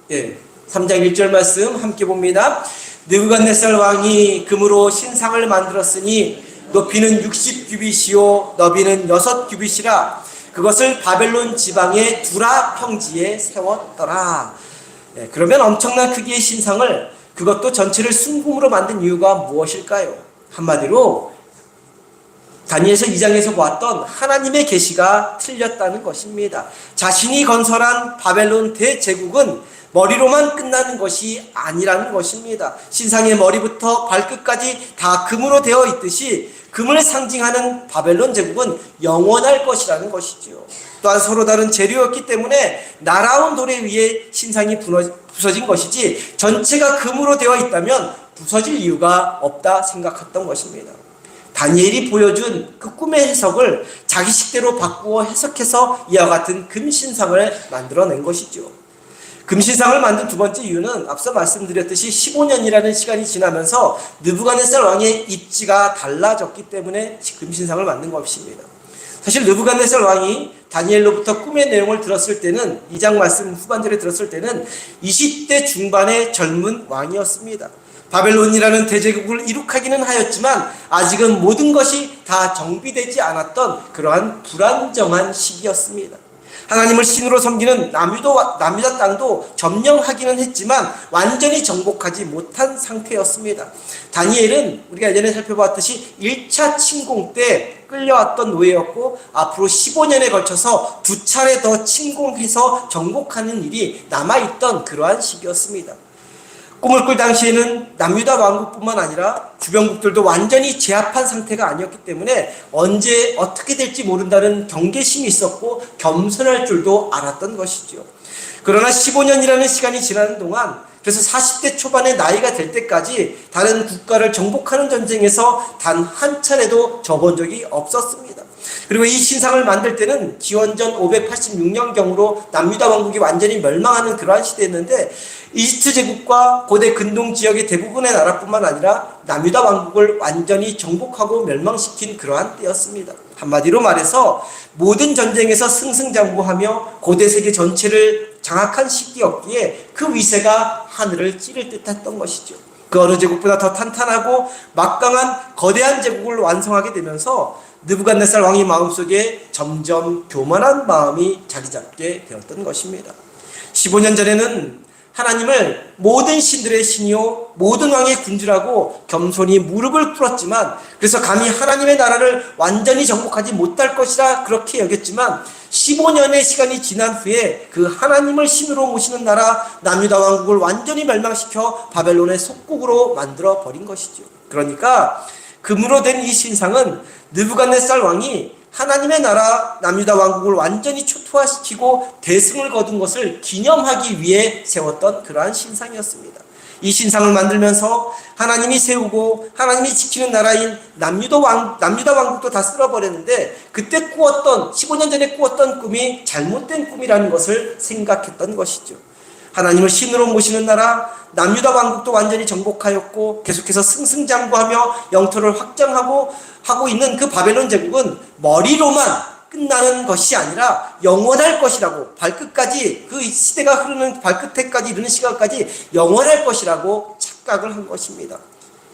3장 1절 말씀 함께 봅니다. 느부갓네살 왕이 금으로 신상을 만들었으니 높이는 60규빗이요 너비는 6규빗이라 그것을 바벨론 지방의 두라 평지에 세웠더라. 그러면 엄청난 크기의 신상을, 그것도 전체를 순금으로 만든 이유가 무엇일까요? 한마디로 다니엘서 2장에서 보았던 하나님의 계시가 틀렸다는 것입니다. 자신이 건설한 바벨론 대제국은 머리로만 끝나는 것이 아니라는 것입니다. 신상의 머리부터 발끝까지 다 금으로 되어 있듯이 금을 상징하는 바벨론 제국은 영원할 것이라는 것이지요. 또한 서로 다른 재료였기 때문에 날아온 돌에 의해 신상이 부서진 것이지 전체가 금으로 되어 있다면 부서질 이유가 없다 생각했던 것입니다. 다니엘이 보여준 그 꿈의 해석을 자기 식대로 바꾸어 해석해서 이와 같은 금신상을 만들어낸 것이죠. 금신상을 만든 두 번째 이유는 앞서 말씀드렸듯이 15년이라는 시간이 지나면서 느부갓네살 왕의 입지가 달라졌기 때문에 금신상을 만든 것입니다. 사실 느부갓네살 왕이 다니엘로부터 꿈의 내용을 들었을 때는, 2장 말씀 후반절에 들었을 때는 20대 중반의 젊은 왕이었습니다. 바벨론이라는 대제국을 이룩하기는 하였지만 아직은 모든 것이 다 정비되지 않았던 그러한 불안정한 시기였습니다. 하나님을 신으로 섬기는 남유다 땅도 점령하기는 했지만 완전히 정복하지 못한 상태였습니다. 다니엘은 우리가 예전에 살펴봤듯이 1차 침공 때 끌려왔던 노예였고 앞으로 15년에 걸쳐서 2차례 더 침공해서 정복하는 일이 남아있던 그러한 시기였습니다. 꿈을 꿀 당시에는 남유다 왕국뿐만 아니라 주변국들도 완전히 제압한 상태가 아니었기 때문에 언제 어떻게 될지 모른다는 경계심이 있었고 겸손할 줄도 알았던 것이죠. 그러나 15년이라는 시간이 지나는 동안, 그래서 40대 초반의 나이가 될 때까지 다른 국가를 정복하는 전쟁에서 단 한 차례도 져본 적이 없었습니다. 그리고 이 신상을 만들 때는 기원전 586년경으로 남유다 왕국이 완전히 멸망하는 그러한 시대였는데 이집트 제국과 고대 근동 지역의 대부분의 나라뿐만 아니라 남유다 왕국을 완전히 정복하고 멸망시킨 그러한 때였습니다. 한마디로 말해서 모든 전쟁에서 승승장구하며 고대 세계 전체를 장악한 시기였기에 그 위세가 하늘을 찌를 듯했던 것이죠. 그 어느 제국보다 더 탄탄하고 막강한 거대한 제국을 완성하게 되면서 느부갓네살 왕의 마음속에 점점 교만한 마음이 자리 잡게 되었던 것입니다. 15년 전에는 하나님을 모든 신들의 신이요 모든 왕의 군주라고 겸손히 무릎을 꿇었지만, 그래서 감히 하나님의 나라를 완전히 정복하지 못할 것이라 그렇게 여겼지만 15년의 시간이 지난 후에 그 하나님을 신으로 모시는 나라 남유다 왕국을 완전히 멸망시켜 바벨론의 속국으로 만들어 버린 것이죠. 그러니까 금으로 된 이 신상은 느부갓네살 왕이 하나님의 나라 남유다 왕국을 완전히 초토화시키고 대승을 거둔 것을 기념하기 위해 세웠던 그러한 신상이었습니다. 이 신상을 만들면서 하나님이 세우고 하나님이 지키는 나라인 남유다 왕국도 다 쓸어버렸는데, 그때 꾸었던 15년 전에 꾸었던 꿈이 잘못된 꿈이라는 것을 생각했던 것이죠. 하나님을 신으로 모시는 나라 남유다 왕국도 완전히 정복하였고 계속해서 승승장구하며 영토를 확장하고 있는 그 바벨론 제국은 머리로만 끝나는 것이 아니라 영원할 것이라고, 발끝까지, 그 시대가 흐르는 발끝에까지 이르는 시간까지 영원할 것이라고 착각을 한 것입니다.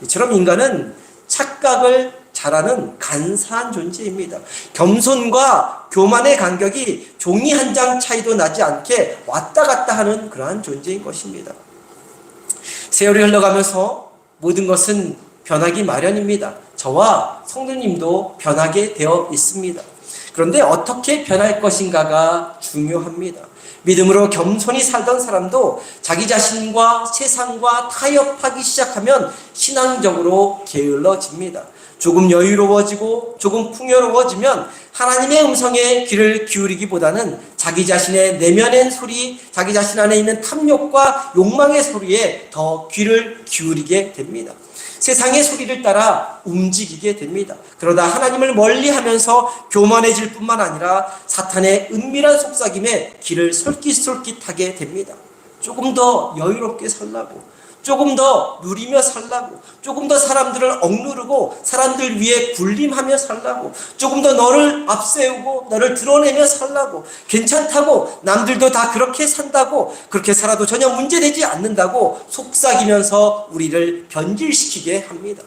이처럼 인간은 착각을 잘하는 간사한 존재입니다. 겸손과 교만의 간격이 종이 한 장 차이도 나지 않게 왔다 갔다 하는 그러한 존재인 것입니다. 세월이 흘러가면서 모든 것은 변하기 마련입니다. 저와 성도님도 변하게 되어 있습니다. 그런데 어떻게 변할 것인가가 중요합니다. 믿음으로 겸손히 살던 사람도 자기 자신과 세상과 타협하기 시작하면 신앙적으로 게을러집니다. 조금 여유로워지고 조금 풍요로워지면 하나님의 음성에 귀를 기울이기보다는 자기 자신의 내면의 소리, 자기 자신 안에 있는 탐욕과 욕망의 소리에 더 귀를 기울이게 됩니다. 세상의 소리를 따라 움직이게 됩니다. 그러다 하나님을 멀리하면서 교만해질 뿐만 아니라 사탄의 은밀한 속삭임에 귀를 솔깃솔깃하게 됩니다. 조금 더 여유롭게 살라고, 조금 더 누리며 살라고, 조금 더 사람들을 억누르고 사람들 위에 군림하며 살라고, 조금 더 너를 앞세우고 너를 드러내며 살라고, 괜찮다고, 남들도 다 그렇게 산다고, 그렇게 살아도 전혀 문제되지 않는다고 속삭이면서 우리를 변질시키게 합니다.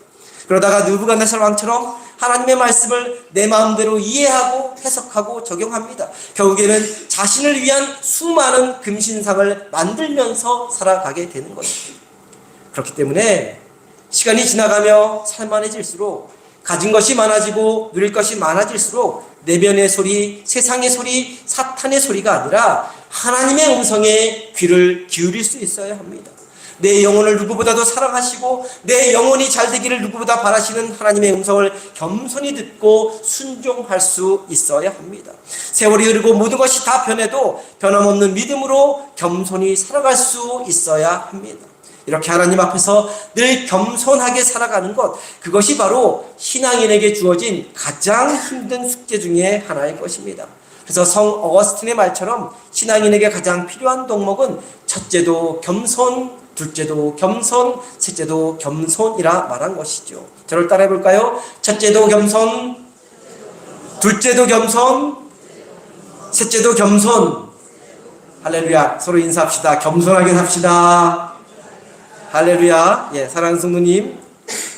그러다가 느부갓네살 왕처럼 하나님의 말씀을 내 마음대로 이해하고 해석하고 적용합니다. 결국에는 자신을 위한 수많은 금신상을 만들면서 살아가게 되는 것입니다. 그렇기 때문에 시간이 지나가며 살만해질수록, 가진 것이 많아지고 누릴 것이 많아질수록 내면의 소리, 세상의 소리, 사탄의 소리가 아니라 하나님의 음성에 귀를 기울일 수 있어야 합니다. 내 영혼을 누구보다도 사랑하시고 내 영혼이 잘 되기를 누구보다 바라시는 하나님의 음성을 겸손히 듣고 순종할 수 있어야 합니다. 세월이 흐르고 모든 것이 다 변해도 변함없는 믿음으로 겸손히 살아갈 수 있어야 합니다. 이렇게 하나님 앞에서 늘 겸손하게 살아가는 것, 그것이 바로 신앙인에게 주어진 가장 힘든 숙제 중에 하나일 것입니다. 그래서 성 어거스틴의 말처럼 신앙인에게 가장 필요한 덕목은 첫째도 겸손, 둘째도 겸손, 셋째도 겸손이라 말한 것이죠. 저를 따라해 볼까요? 첫째도 겸손, 둘째도 겸손, 셋째도 겸손. 할렐루야. 서로 인사합시다. 겸손하게 삽시다. 할렐루야. 예, 사랑하는 성도님,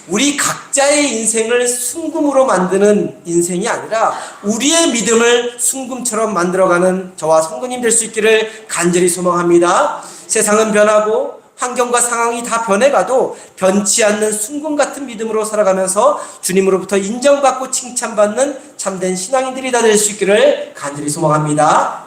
우리 각자의 인생을 순금으로 만드는 인생이 아니라 우리의 믿음을 순금처럼 만들어가는 저와 성도님 될 수 있기를 간절히 소망합니다. 세상은 변하고 환경과 상황이 다 변해가도 변치 않는 순금 같은 믿음으로 살아가면서 주님으로부터 인정받고 칭찬받는 참된 신앙인들이 다 될 수 있기를 간절히 소망합니다.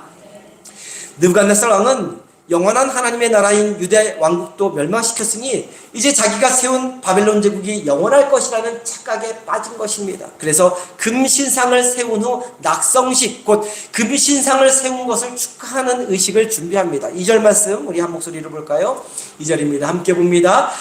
느부갓네살 왕은 영원한 하나님의 나라인 유대 왕국도 멸망시켰으니 이제 자기가 세운 바벨론 제국이 영원할 것이라는 착각에 빠진 것입니다. 그래서 금신상을 세운 후 낙성식, 곧 금신상을 세운 것을 축하하는 의식을 준비합니다. 2절 말씀 우리 한 목소리로 볼까요? 2절입니다. 함께 봅니다.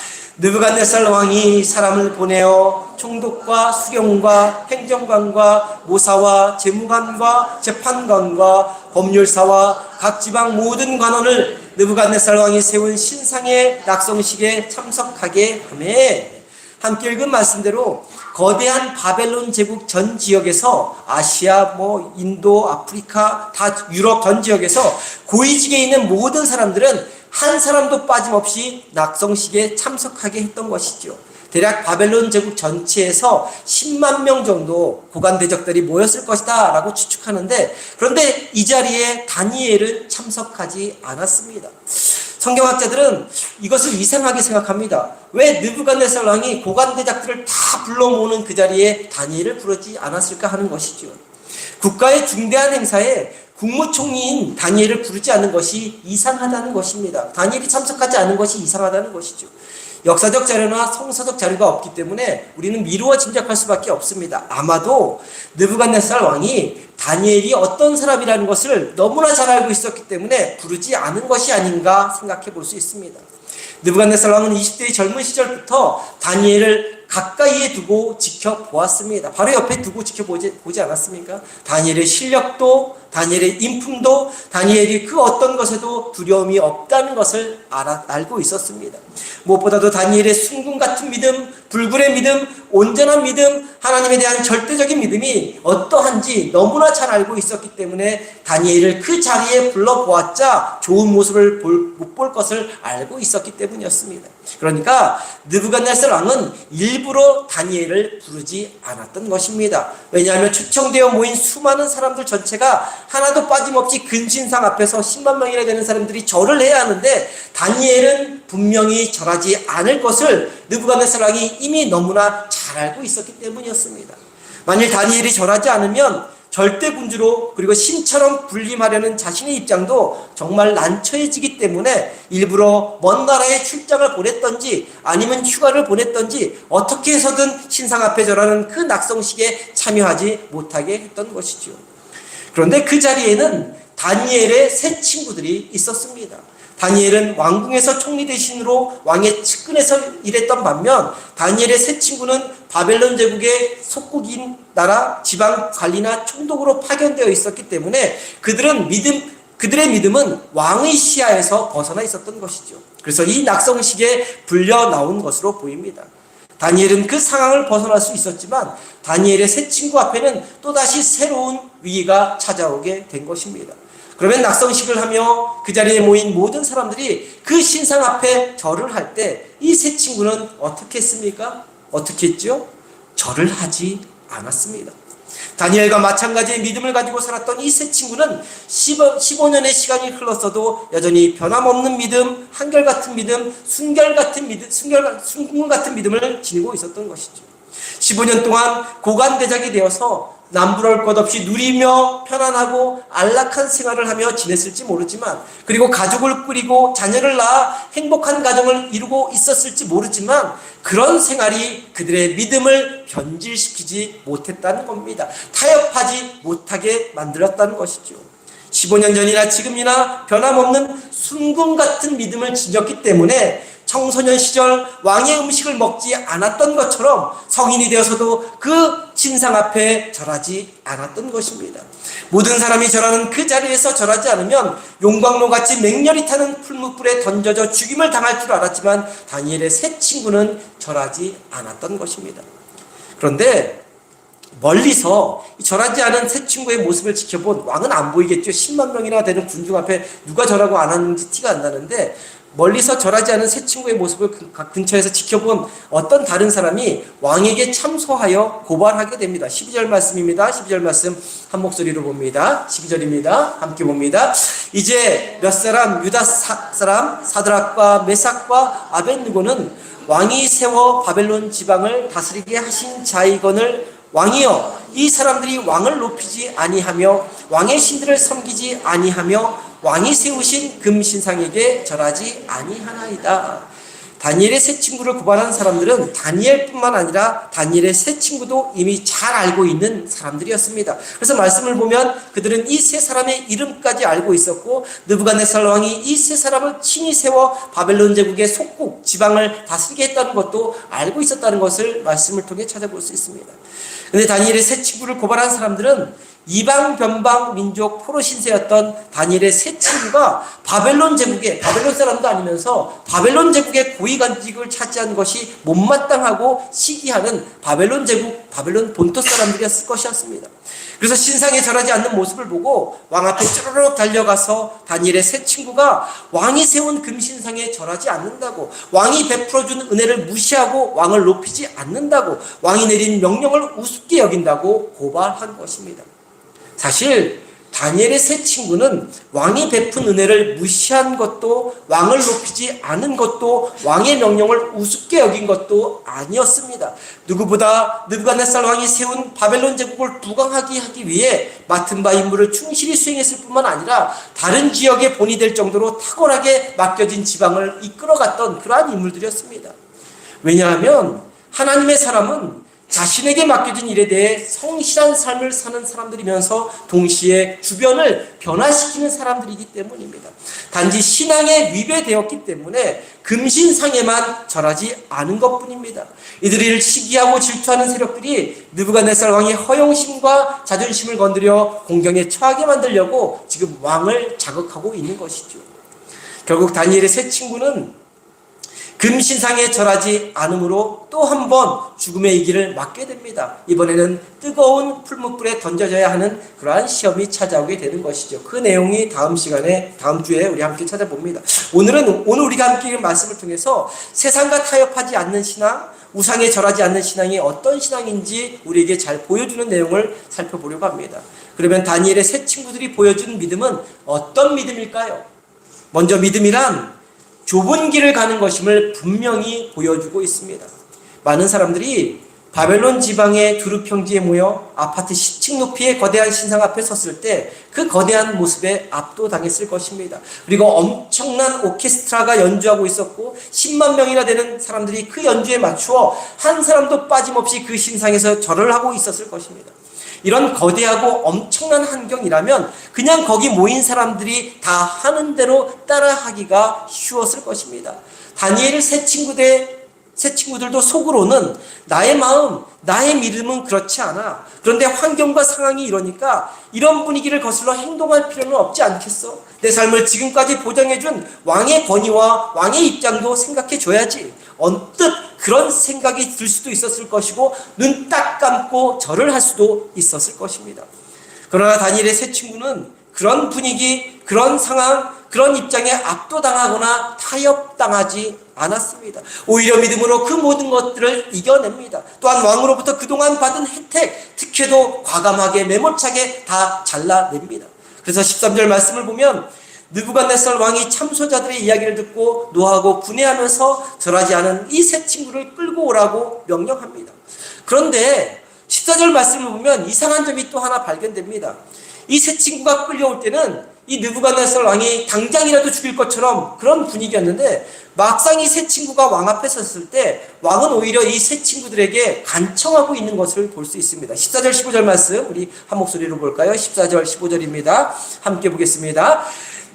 느부갓네살 왕이 사람을 보내어 총독과 수경과 행정관과 모사와 재무관과 재판관과 법률사와 각 지방 모든 관원을 느부갓네살 왕이 세운 신상의 낙성식에 참석하게 하매, 함께 읽은 말씀대로 거대한 바벨론 제국 전 지역에서 아시아, 인도, 아프리카, 다 유럽 전 지역에서 고위직에 있는 모든 사람들은 한 사람도 빠짐없이 낙성식에 참석하게 했던 것이죠. 대략 바벨론 제국 전체에서 10만 명 정도 고관대적들이 모였을 것이다 라고 추측하는데, 그런데 이 자리에 다니엘은 참석하지 않았습니다. 성경학자들은 이것을 이상하게 생각합니다. 왜 느부갓네살 왕이 고관대작들을 다 불러 모으는 그 자리에 다니엘을 부르지 않았을까 하는 것이죠. 국가의 중대한 행사에 국무총리인 다니엘을 부르지 않는 것이 이상하다는 것입니다. 다니엘이 참석하지 않은 것이 이상하다는 것이죠. 역사적 자료나 성서적 자료가 없기 때문에 우리는 미루어 짐작할 수밖에 없습니다. 아마도 느부갓네살 왕이 다니엘이 어떤 사람이라는 것을 너무나 잘 알고 있었기 때문에 부르지 않은 것이 아닌가 생각해 볼 수 있습니다. 느부갓네살 왕은 20대의 젊은 시절부터 다니엘을 가까이에 두고 지켜보았습니다. 바로 옆에 두고 지켜보지 않았습니까? 다니엘의 실력도, 다니엘의 인품도, 다니엘이 그 어떤 것에도 두려움이 없다는 것을 알고 있었습니다. 무엇보다도 다니엘의 순금 같은 믿음, 불굴의 믿음, 온전한 믿음, 하나님에 대한 절대적인 믿음이 어떠한지 너무나 잘 알고 있었기 때문에 다니엘을 그 자리에 불러보았자 좋은 모습을 못 볼 것을 알고 있었기 때문이었습니다. 그러니까 느부갓네살 왕은 일부러 다니엘을 부르지 않았던 것입니다. 왜냐하면 초청되어 모인 수많은 사람들 전체가 하나도 빠짐없이 근신상 앞에서 10만 명이나 되는 사람들이 절을 해야 하는데, 다니엘은 분명히 절하지 않을 것을 느부갓네살 왕이 이미 너무나 잘 알고 있었기 때문이었습니다. 만일 다니엘이 절하지 않으면 절대 군주로, 그리고 신처럼 군림하려는 자신의 입장도 정말 난처해지기 때문에 일부러 먼 나라에 출장을 보냈던지 아니면 휴가를 보냈던지 어떻게 해서든 신상 앞에 절하는 그 낙성식에 참여하지 못하게 했던 것이죠. 그런데 그 자리에는 다니엘의 세 친구들이 있었습니다. 다니엘은 왕궁에서 총리 대신으로 왕의 측근에서 일했던 반면, 다니엘의 세 친구는 바벨론 제국의 속국인 나라 지방 관리나 총독으로 파견되어 있었기 때문에 그들은 그들의 믿음은 왕의 시야에서 벗어나 있었던 것이죠. 그래서 이 낙성식에 불려 나온 것으로 보입니다. 다니엘은 그 상황을 벗어날 수 있었지만 다니엘의 세 친구 앞에는 또다시 새로운 위기가 찾아오게 된 것입니다. 그러면 낙성식을 하며 그 자리에 모인 모든 사람들이 그 신상 앞에 절을 할 때 이 세 친구는 어떻게 했습니까? 어떻게 했죠? 절을 하지 않았습니다. 다니엘과 마찬가지의 믿음을 가지고 살았던 이 세 친구는 15년의 시간이 흘렀어도 여전히 변함없는 믿음, 한결같은 믿음, 순결 같은 믿음을 지니고 있었던 것이죠. 15년 동안 고관대작이 되어서 남부럴 것 없이 누리며 편안하고 안락한 생활을 하며 지냈을지 모르지만, 그리고 가족을 꾸리고 자녀를 낳아 행복한 가정을 이루고 있었을지 모르지만, 그런 생활이 그들의 믿음을 변질시키지 못했다는 겁니다. 타협하지 못하게 만들었다는 것이죠. 15년 전이나 지금이나 변함없는 순금 같은 믿음을 지녔기 때문에 청소년 시절 왕의 음식을 먹지 않았던 것처럼 성인이 되어서도 그 신상 앞에 절하지 않았던 것입니다. 모든 사람이 절하는 그 자리에서 절하지 않으면 용광로같이 맹렬히 타는 풀무불에 던져져 죽임을 당할 줄 알았지만 다니엘의 세 친구는 절하지 않았던 것입니다. 그런데 멀리서 절하지 않은 세 친구의 모습을 지켜본 왕은 안 보이겠죠. 10만 명이나 되는 군중 앞에 누가 절하고 안 하는지 티가 안 나는데, 멀리서 절하지 않은 세 친구의 모습을 근처에서 지켜본 어떤 다른 사람이 왕에게 참소하여 고발하게 됩니다. 12절 말씀입니다. 12절 말씀 한 목소리로 봅니다. 12절입니다. 함께 봅니다. 이제 몇 사람, 유다 사람 사드락과 메삭과 아벳느고는 왕이 세워 바벨론 지방을 다스리게 하신 자이거늘 왕이여, 이 사람들이 왕을 높이지 아니하며 왕의 신들을 섬기지 아니하며 왕이 세우신 금신상에게 절하지 아니하나이다. 다니엘의 세 친구를 고발한 사람들은 다니엘뿐만 아니라 다니엘의 세 친구도 이미 잘 알고 있는 사람들이었습니다. 그래서 말씀을 보면 그들은 이 세 사람의 이름까지 알고 있었고, 느부갓네살 왕이 이 세 사람을 친히 세워 바벨론 제국의 속국 지방을 다스리게 했다는 것도 알고 있었다는 것을 말씀을 통해 찾아볼 수 있습니다. 그런데 다니엘의 세 친구를 고발한 사람들은 이방 변방 민족 포로 신세였던 다니엘의 세 친구가 바벨론 제국의, 바벨론 사람도 아니면서 바벨론 제국의 고위관직을 차지한 것이 못마땅하고 시기하는 바벨론 제국, 바벨론 본토 사람들이었을 것이었습니다. 그래서 신상에 절하지 않는 모습을 보고 왕 앞에 쭈르륵 달려가서 다니엘의 세 친구가 왕이 세운 금신상에 절하지 않는다고, 왕이 베풀어준 은혜를 무시하고 왕을 높이지 않는다고, 왕이 내린 명령을 우습게 여긴다고 고발한 것입니다. 사실 다니엘의 세 친구는 왕이 베푼 은혜를 무시한 것도, 왕을 높이지 않은 것도, 왕의 명령을 우습게 여긴 것도 아니었습니다. 누구보다 느부갓네살 왕이 세운 바벨론 제국을 부강하게 하기 위해 맡은 바 임무를 충실히 수행했을 뿐만 아니라 다른 지역의 본이 될 정도로 탁월하게 맡겨진 지방을 이끌어갔던 그러한 인물들이었습니다. 왜냐하면 하나님의 사람은 자신에게 맡겨진 일에 대해 성실한 삶을 사는 사람들이면서 동시에 주변을 변화시키는 사람들이기 때문입니다. 단지 신앙에 위배되었기 때문에 금신상에만 절하지 않은 것뿐입니다. 이들을 시기하고 질투하는 세력들이 느부갓네살 왕의 허영심과 자존심을 건드려 공경에 처하게 만들려고 지금 왕을 자극하고 있는 것이죠. 결국 다니엘의 세 친구는 금신상에 절하지 않으므로 또 한 번 죽음의 이 길을 맞게 됩니다. 이번에는 뜨거운 풀무불에 던져져야 하는 그러한 시험이 찾아오게 되는 것이죠. 그 내용이 다음 주에 우리 함께 찾아봅니다. 오늘 우리가 함께 읽은 말씀을 통해서 세상과 타협하지 않는 신앙, 우상에 절하지 않는 신앙이 어떤 신앙인지 우리에게 잘 보여주는 내용을 살펴보려고 합니다. 그러면 다니엘의 세 친구들이 보여준 믿음은 어떤 믿음일까요? 먼저 믿음이란 좁은 길을 가는 것임을 분명히 보여주고 있습니다. 많은 사람들이 바벨론 지방의 두루 평지에 모여 아파트 10층 높이의 거대한 신상 앞에 섰을 때 그 거대한 모습에 압도당했을 것입니다. 그리고 엄청난 오케스트라가 연주하고 있었고 10만 명이나 되는 사람들이 그 연주에 맞추어 한 사람도 빠짐없이 그 신상에서 절을 하고 있었을 것입니다. 이런 거대하고 엄청난 환경이라면 그냥 거기 모인 사람들이 다 하는 대로 따라하기가 쉬웠을 것입니다. 다니엘의 세 새 친구들도 속으로는 나의 마음, 나의 믿음은 그렇지 않아. 그런데 환경과 상황이 이러니까 이런 분위기를 거슬러 행동할 필요는 없지 않겠어? 내 삶을 지금까지 보장해준 왕의 권위와 왕의 입장도 생각해줘야지. 언뜻 그런 생각이 들 수도 있었을 것이고 눈 딱 감고 절을 할 수도 있었을 것입니다. 그러나 다니엘의 새 친구는 그런 분위기, 그런 상황, 그런 입장에 압도당하거나 타협당하지 않았습니다. 오히려 믿음으로 그 모든 것들을 이겨냅니다. 또한 왕으로부터 그동안 받은 혜택, 특혜도 과감하게 메모차게 다 잘라냅니다. 그래서 13절 말씀을 보면 느부갓네살 왕이 참소자들의 이야기를 듣고 노하고 분해하면서 절하지 않은 이 새 친구를 끌고 오라고 명령합니다. 그런데 14절 말씀을 보면 이상한 점이 또 하나 발견됩니다. 이 새 친구가 끌려올 때는 이 느부갓네살 왕이 당장이라도 죽일 것처럼 그런 분위기였는데 막상 이 새 친구가 왕 앞에 섰을 때 왕은 오히려 이 새 친구들에게 간청하고 있는 것을 볼 수 있습니다. 14절 15절 말씀 우리 한 목소리로 볼까요? 14절 15절입니다. 함께 보겠습니다.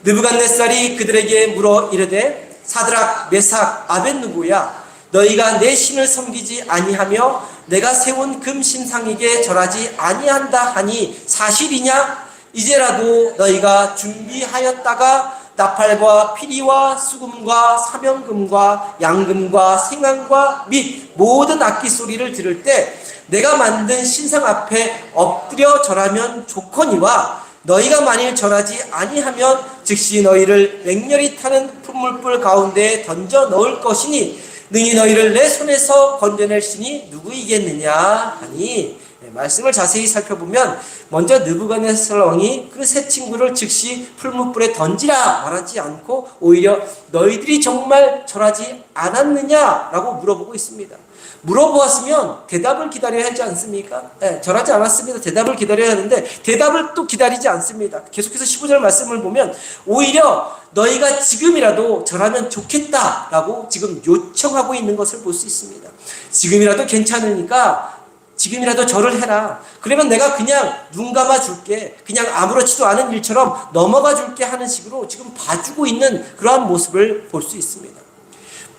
느부갓네살이 그들에게 물어 이르되 사드락 메삭 아벳느고야 너희가 내 신을 섬기지 아니하며 내가 세운 금신상에게 절하지 아니한다 하니 사실이냐? 이제라도 너희가 준비하였다가 나팔과 피리와 수금과 사명금과 양금과 생황과 및 모든 악기 소리를 들을 때 내가 만든 신상 앞에 엎드려 절하면 좋거니와 너희가 만일 절하지 아니하면 즉시 너희를 맹렬히 타는 풀물불 가운데 던져 넣을 것이니 능히 너희를 내 손에서 건져낼 신이 누구이겠느냐 하니 말씀을 자세히 살펴보면 먼저 느부갓네살 왕이 그 새 친구를 즉시 풀무불에 던지라 말하지 않고 오히려 너희들이 정말 절하지 않았느냐라고 물어보고 있습니다. 물어보았으면 대답을 기다려야 하지 않습니까? 네, 절하지 않았습니다. 대답을 기다려야 하는데 대답을 또 기다리지 않습니다. 계속해서 15절 말씀을 보면 오히려 너희가 지금이라도 절하면 좋겠다라고 지금 요청하고 있는 것을 볼 수 있습니다. 지금이라도 괜찮으니까 지금이라도 절을 해라. 그러면 내가 그냥 눈 감아 줄게. 그냥 아무렇지도 않은 일처럼 넘어가 줄게 하는 식으로 지금 봐주고 있는 그러한 모습을 볼 수 있습니다.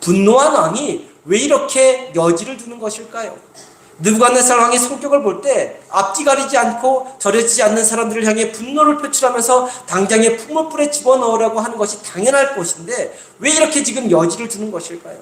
분노한 왕이 왜 이렇게 여지를 두는 것일까요? 느부갓네살 왕의 성격을 볼 때 앞뒤 가리지 않고 절여지지 않는 사람들을 향해 분노를 표출하면서 당장에 풀무불에 집어넣으라고 하는 것이 당연할 것인데 왜 이렇게 지금 여지를 두는 것일까요?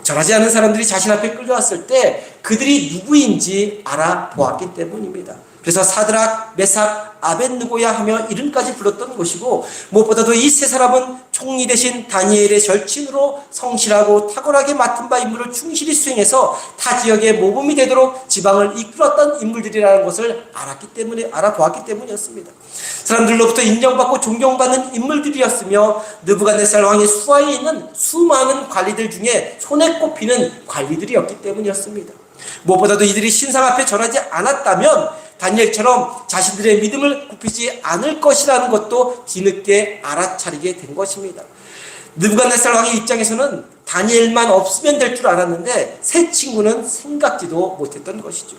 절하지 않은 사람들이 자신 앞에 끌려왔을 때 그들이 누구인지 알아보았기 때문입니다. 그래서 사드락, 메삭, 아벳느고야 하며 이름까지 불렀던 것이고 무엇보다도 이 세 사람은 총리 대신 다니엘의 절친으로 성실하고 탁월하게 맡은 바 임무를 충실히 수행해서 타 지역의 모범이 되도록 지방을 이끌었던 인물들이라는 것을 알아보았기 때문이었습니다. 사람들로부터 인정받고 존경받는 인물들이었으며 느부갓네살 왕의 수하에 있는 수많은 관리들 중에 손에 꼽히는 관리들이었기 때문이었습니다. 무엇보다도 이들이 신상 앞에 절하지 않았다면 다니엘처럼 자신들의 믿음을 굽히지 않을 것이라는 것도 뒤늦게 알아차리게 된 것입니다. 느부갓네살 왕의 입장에서는 다니엘만 없으면 될 줄 알았는데 새 친구는 생각지도 못했던 것이죠.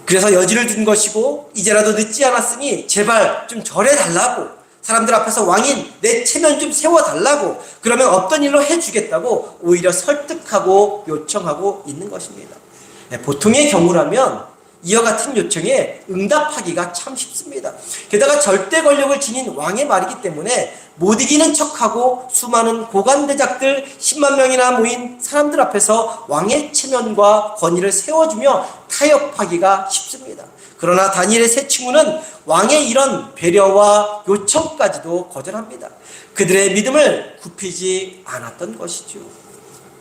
그래서 여지를 둔 것이고 이제라도 늦지 않았으니 제발 좀 절해달라고 사람들 앞에서 왕인 내 체면 좀 세워달라고 그러면 없던 일로 해주겠다고 오히려 설득하고 요청하고 있는 것입니다. 보통의 경우라면 이와 같은 요청에 응답하기가 참 쉽습니다. 게다가 절대 권력을 지닌 왕의 말이기 때문에 못 이기는 척하고 수많은 고관대작들 10만 명이나 모인 사람들 앞에서 왕의 체면과 권위를 세워주며 타협하기가 쉽습니다. 그러나 다니엘의 새 친구는 왕의 이런 배려와 요청까지도 거절합니다. 그들의 믿음을 굽히지 않았던 것이죠.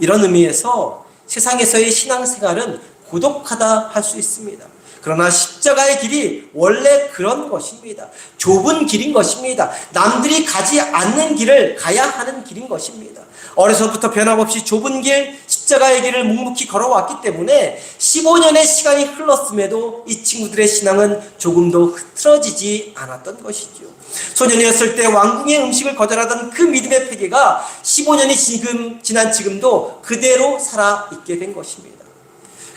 이런 의미에서 세상에서의 신앙생활은 고독하다 할 수 있습니다. 그러나 십자가의 길이 원래 그런 것입니다. 좁은 길인 것입니다. 남들이 가지 않는 길을 가야 하는 길인 것입니다. 어려서부터 변함없이 좁은 길, 십자가의 길을 묵묵히 걸어왔기 때문에 15년의 시간이 흘렀음에도 이 친구들의 신앙은 조금도 흐트러지지 않았던 것이죠. 소년이었을 때 왕궁의 음식을 거절하던 그 믿음의 패기가 15년이 지난 지금도 그대로 살아있게 된 것입니다.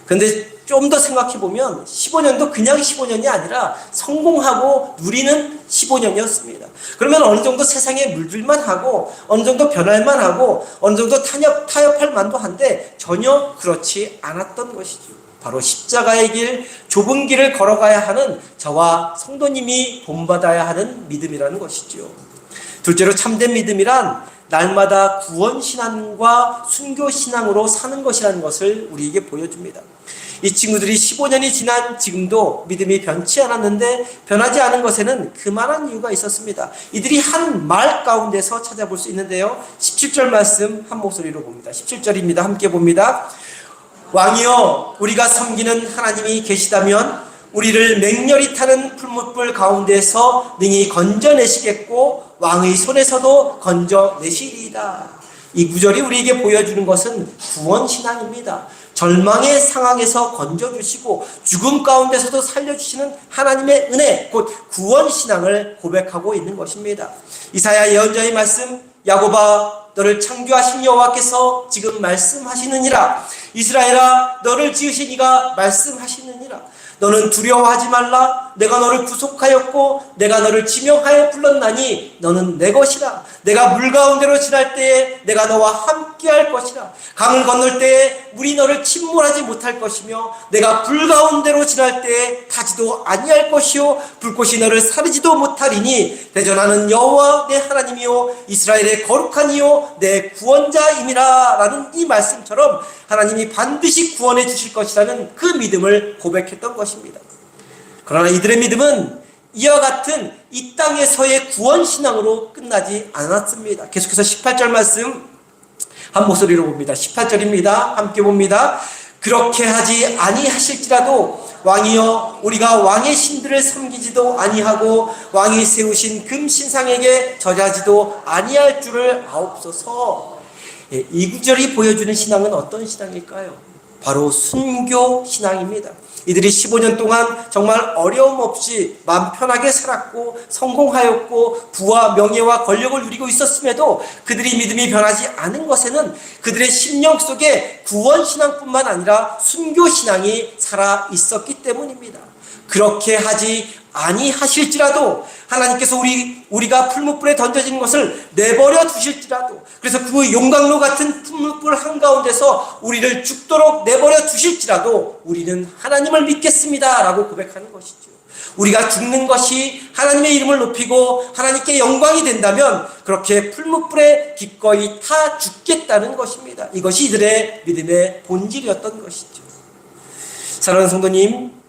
근데 좀 더 생각해 보면 15년도 그냥 15년이 아니라 성공하고 누리는 15년이었습니다. 그러면 어느 정도 세상에 물들만 하고 어느 정도 변할만 하고 어느 정도 타협할 만도 한데 전혀 그렇지 않았던 것이죠. 바로 십자가의 길, 좁은 길을 걸어가야 하는 저와 성도님이 본받아야 하는 믿음이라는 것이죠. 둘째로 참된 믿음이란 날마다 구원신앙과 순교신앙으로 사는 것이라는 것을 우리에게 보여줍니다. 이 친구들이 15년이 지난 지금도 믿음이 변치 않았는데 변하지 않은 것에는 그만한 이유가 있었습니다. 이들이 한 말 가운데서 찾아볼 수 있는데요. 17절 말씀 한 목소리로 봅니다. 17절입니다. 함께 봅니다. 왕이여, 우리가 섬기는 하나님이 계시다면 우리를 맹렬히 타는 풀무불 가운데서 능히 건져내시겠고 왕의 손에서도 건져내시리이다. 이 구절이 우리에게 보여주는 것은 구원신앙입니다. 절망의 상황에서 건져주시고 죽음 가운데서도 살려주시는 하나님의 은혜, 곧 구원신앙을 고백하고 있는 것입니다. 이사야 예언자의 말씀, 야곱아 너를 창조하신 여호와께서 지금 말씀하시느니라. 이스라엘아 너를 지으신 이가 말씀하시느니라. 너는 두려워하지 말라. 내가 너를 구속하였고 내가 너를 지명하여 불렀나니 너는 내 것이라. 내가 물 가운데로 지날 때에 내가 너와 함께할 것이라. 강을 건널 때에 물이 너를 침몰하지 못할 것이며 내가 불 가운데로 지날 때에 타지도 아니할 것이요 불꽃이 너를 사르지도 못하리니 대전하는 여호와 내 하나님이요 이스라엘의 거룩한 이요 내 구원자임이라. 라는 이 말씀처럼 하나님이 반드시 구원해 주실 것이라는 그 믿음을 고백했던 것입니다. 그러나 이들의 믿음은 이와 같은 이 땅에서의 구원신앙으로 끝나지 않았습니다. 계속해서 18절 말씀 한 목소리로 봅니다. 18절입니다. 함께 봅니다. 그렇게 하지 아니하실지라도 왕이여 우리가 왕의 신들을 섬기지도 아니하고 왕이 세우신 금신상에게 절하지도 아니할 줄을 아옵소서. 이 구절이 보여주는 신앙은 어떤 신앙일까요? 바로 순교 신앙입니다. 이들이 15년 동안 정말 어려움 없이 마음 편하게 살았고 성공하였고 부와 명예와 권력을 누리고 있었음에도 그들이 믿음이 변하지 않은 것에는 그들의 심령 속에 구원신앙뿐만 아니라 순교신앙이 살아 있었기 때문입니다. 그렇게 하지 아니하실지라도 하나님께서 우리가 풀무불에 던져진 것을 내버려 두실지라도, 그래서 그 용광로 같은 풀무불 한가운데서 우리를 죽도록 내버려 두실지라도 우리는 하나님을 믿겠습니다 라고 고백하는 것이죠. 우리가 죽는 것이 하나님의 이름을 높이고 하나님께 영광이 된다면 그렇게 풀무불에 기꺼이 타 죽겠다는 것입니다. 이것이 이들의 믿음의 본질이었던 것이죠. 사랑하는 성도님,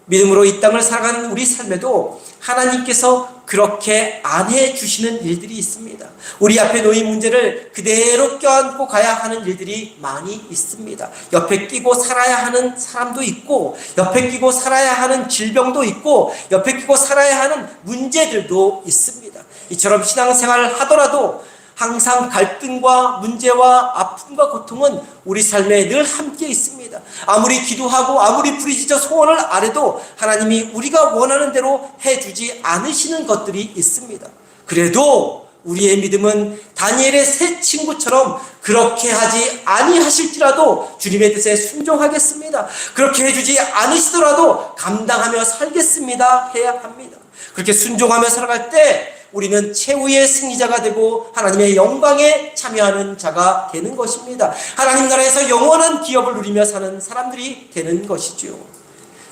믿음으로 이 땅을 살아가는 우리 삶에도 하나님께서 그렇게 안 해주시는 일들이 있습니다. 우리 앞에 놓인 문제를 그대로 껴안고 가야 하는 일들이 많이 있습니다. 옆에 끼고 살아야 하는 사람도 있고, 옆에 끼고 살아야 하는 질병도 있고, 옆에 끼고 살아야 하는 문제들도 있습니다. 이처럼 신앙생활을 하더라도 항상 갈등과 문제와 아픔과 고통은 우리 삶에 늘 함께 있습니다. 아무리 기도하고 아무리 부르짖어 소원을 아뢰도 하나님이 우리가 원하는 대로 해주지 않으시는 것들이 있습니다. 그래도 우리의 믿음은 다니엘의 세 친구처럼 그렇게 하지 아니하실지라도 주님의 뜻에 순종하겠습니다. 그렇게 해주지 않으시더라도 감당하며 살겠습니다 해야 합니다. 그렇게 순종하며 살아갈 때 우리는 최후의 승리자가 되고 하나님의 영광에 참여하는 자가 되는 것입니다. 하나님 나라에서 영원한 기업을 누리며 사는 사람들이 되는 것이죠.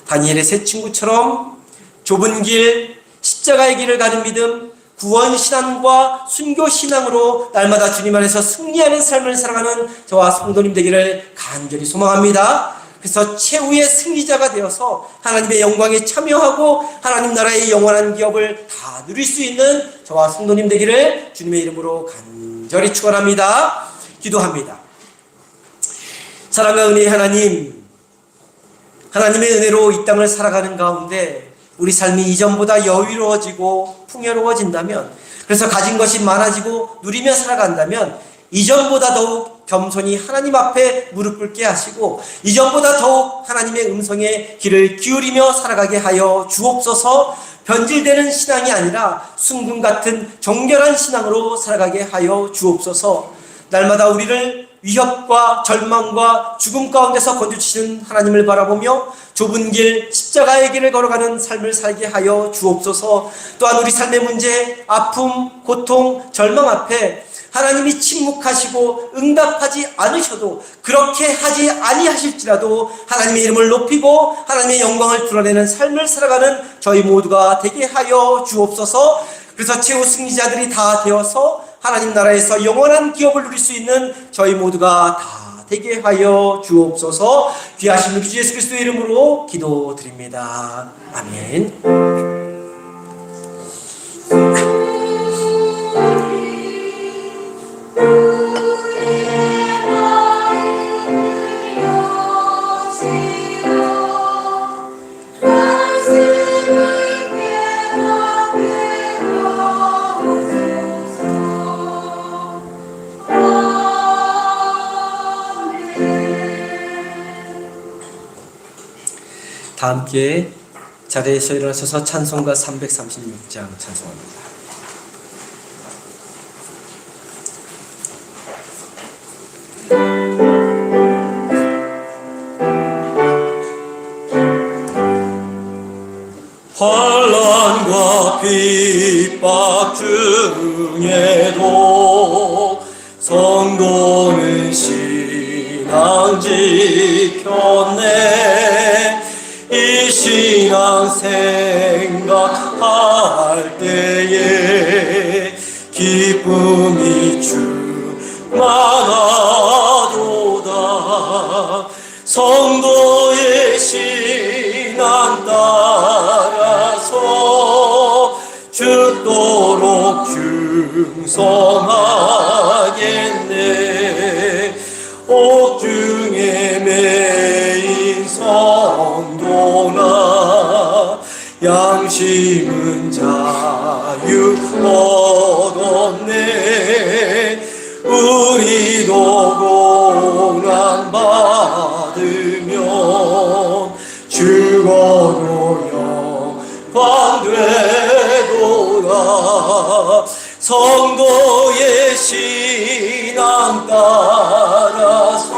다니엘의 세 친구처럼 좁은 길, 십자가의 길을 가는 믿음, 구원신앙과 순교신앙으로 날마다 주님 안에서 승리하는 삶을 살아가는 저와 성도님 되기를 간절히 소망합니다. 그래서 최후의 승리자가 되어서 하나님의 영광에 참여하고 하나님 나라의 영원한 기업을 다 누릴 수 있는 저와 성도님 되기를 주님의 이름으로 간절히 축원합니다. 기도합니다. 사랑과 은혜의 하나님, 하나님의 은혜로 이 땅을 살아가는 가운데 우리 삶이 이전보다 여유로워지고 풍요로워진다면, 그래서 가진 것이 많아지고 누리며 살아간다면 이전보다 더욱 겸손히 하나님 앞에 무릎 꿇게 하시고 이전보다 더욱 하나님의 음성에 귀를 기울이며 살아가게 하여 주옵소서. 변질되는 신앙이 아니라 순금 같은 정결한 신앙으로 살아가게 하여 주옵소서. 날마다 우리를 위협과 절망과 죽음 가운데서 건져주시는 하나님을 바라보며 좁은 길, 십자가의 길을 걸어가는 삶을 살게 하여 주옵소서. 또한 우리 삶의 문제, 아픔, 고통, 절망 앞에 하나님이 침묵하시고 응답하지 않으셔도 그렇게 하지 아니하실지라도 하나님의 이름을 높이고 하나님의 영광을 드러내는 삶을 살아가는 저희 모두가 되게 하여 주옵소서. 그래서 최후 승리자들이 다 되어서 하나님 나라에서 영원한 기업을 누릴 수 있는 저희 모두가 다 되게 하여 주옵소서. 귀하신 우리 주 예수 그리스도의 이름으로 기도드립니다. 아멘. 다 함께 자리에서 일어나셔서 찬송가 336장 찬송합니다. 환난과 핍박 중에도 성도는 신앙 지켰네. 이 신앙 생각할 때에 기쁨이 충만하도다. 성도의 신앙 따라서 죽도록 충성하겠네. 옥중에 매인 성도나 양심은 자유 얻었네. 우리도 고난 받으면 죽어도 영광 되도다. 성도의 신앙 따라서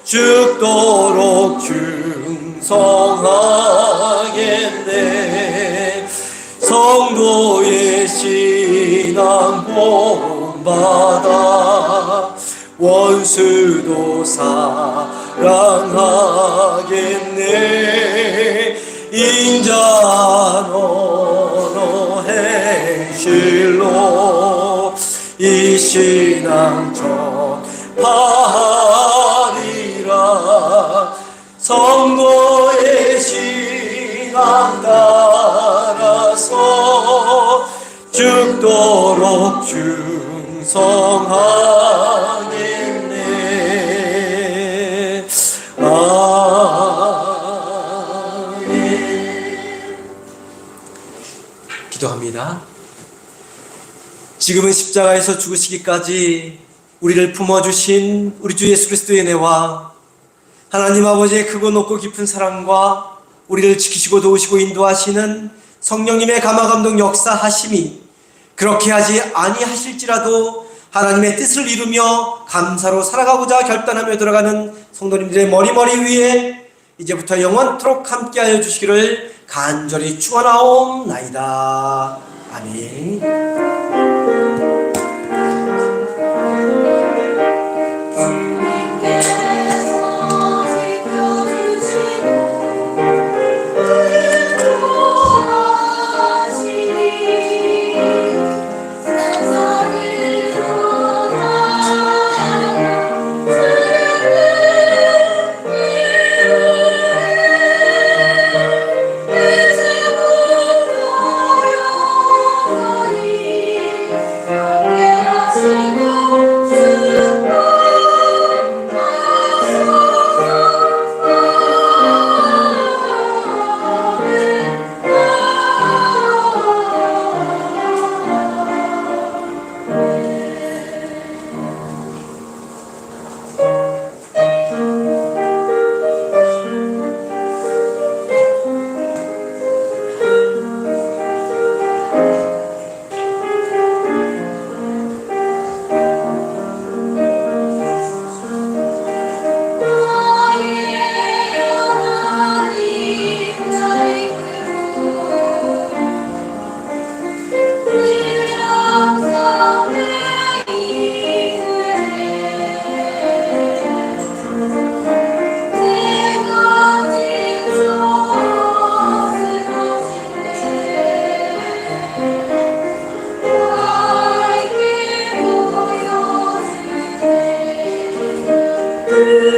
죽도록 충성하겠네. 성도의 신앙 본받아 원수도 사랑하겠네. 인자한 언어 행실로 이 신앙 전하리라. 성도의 신앙 따라서 죽도록 충성하겠네. 기도합니다. 지금은 십자가에서 죽으시기까지 우리를 품어주신 우리 주 예수 그리스도의 은혜와 하나님 아버지의 크고 높고 깊은 사랑과 우리를 지키시고 도우시고 인도하시는 성령님의 감화감동 역사하심이 그렇게 하지 아니하실지라도 하나님의 뜻을 이루며 감사로 살아가고자 결단하며 들어가는 성도님들의 머리머리 위에 이제부터 영원토록 함께하여 주시기를 간절히 축원하옵나이다. 아멘. 주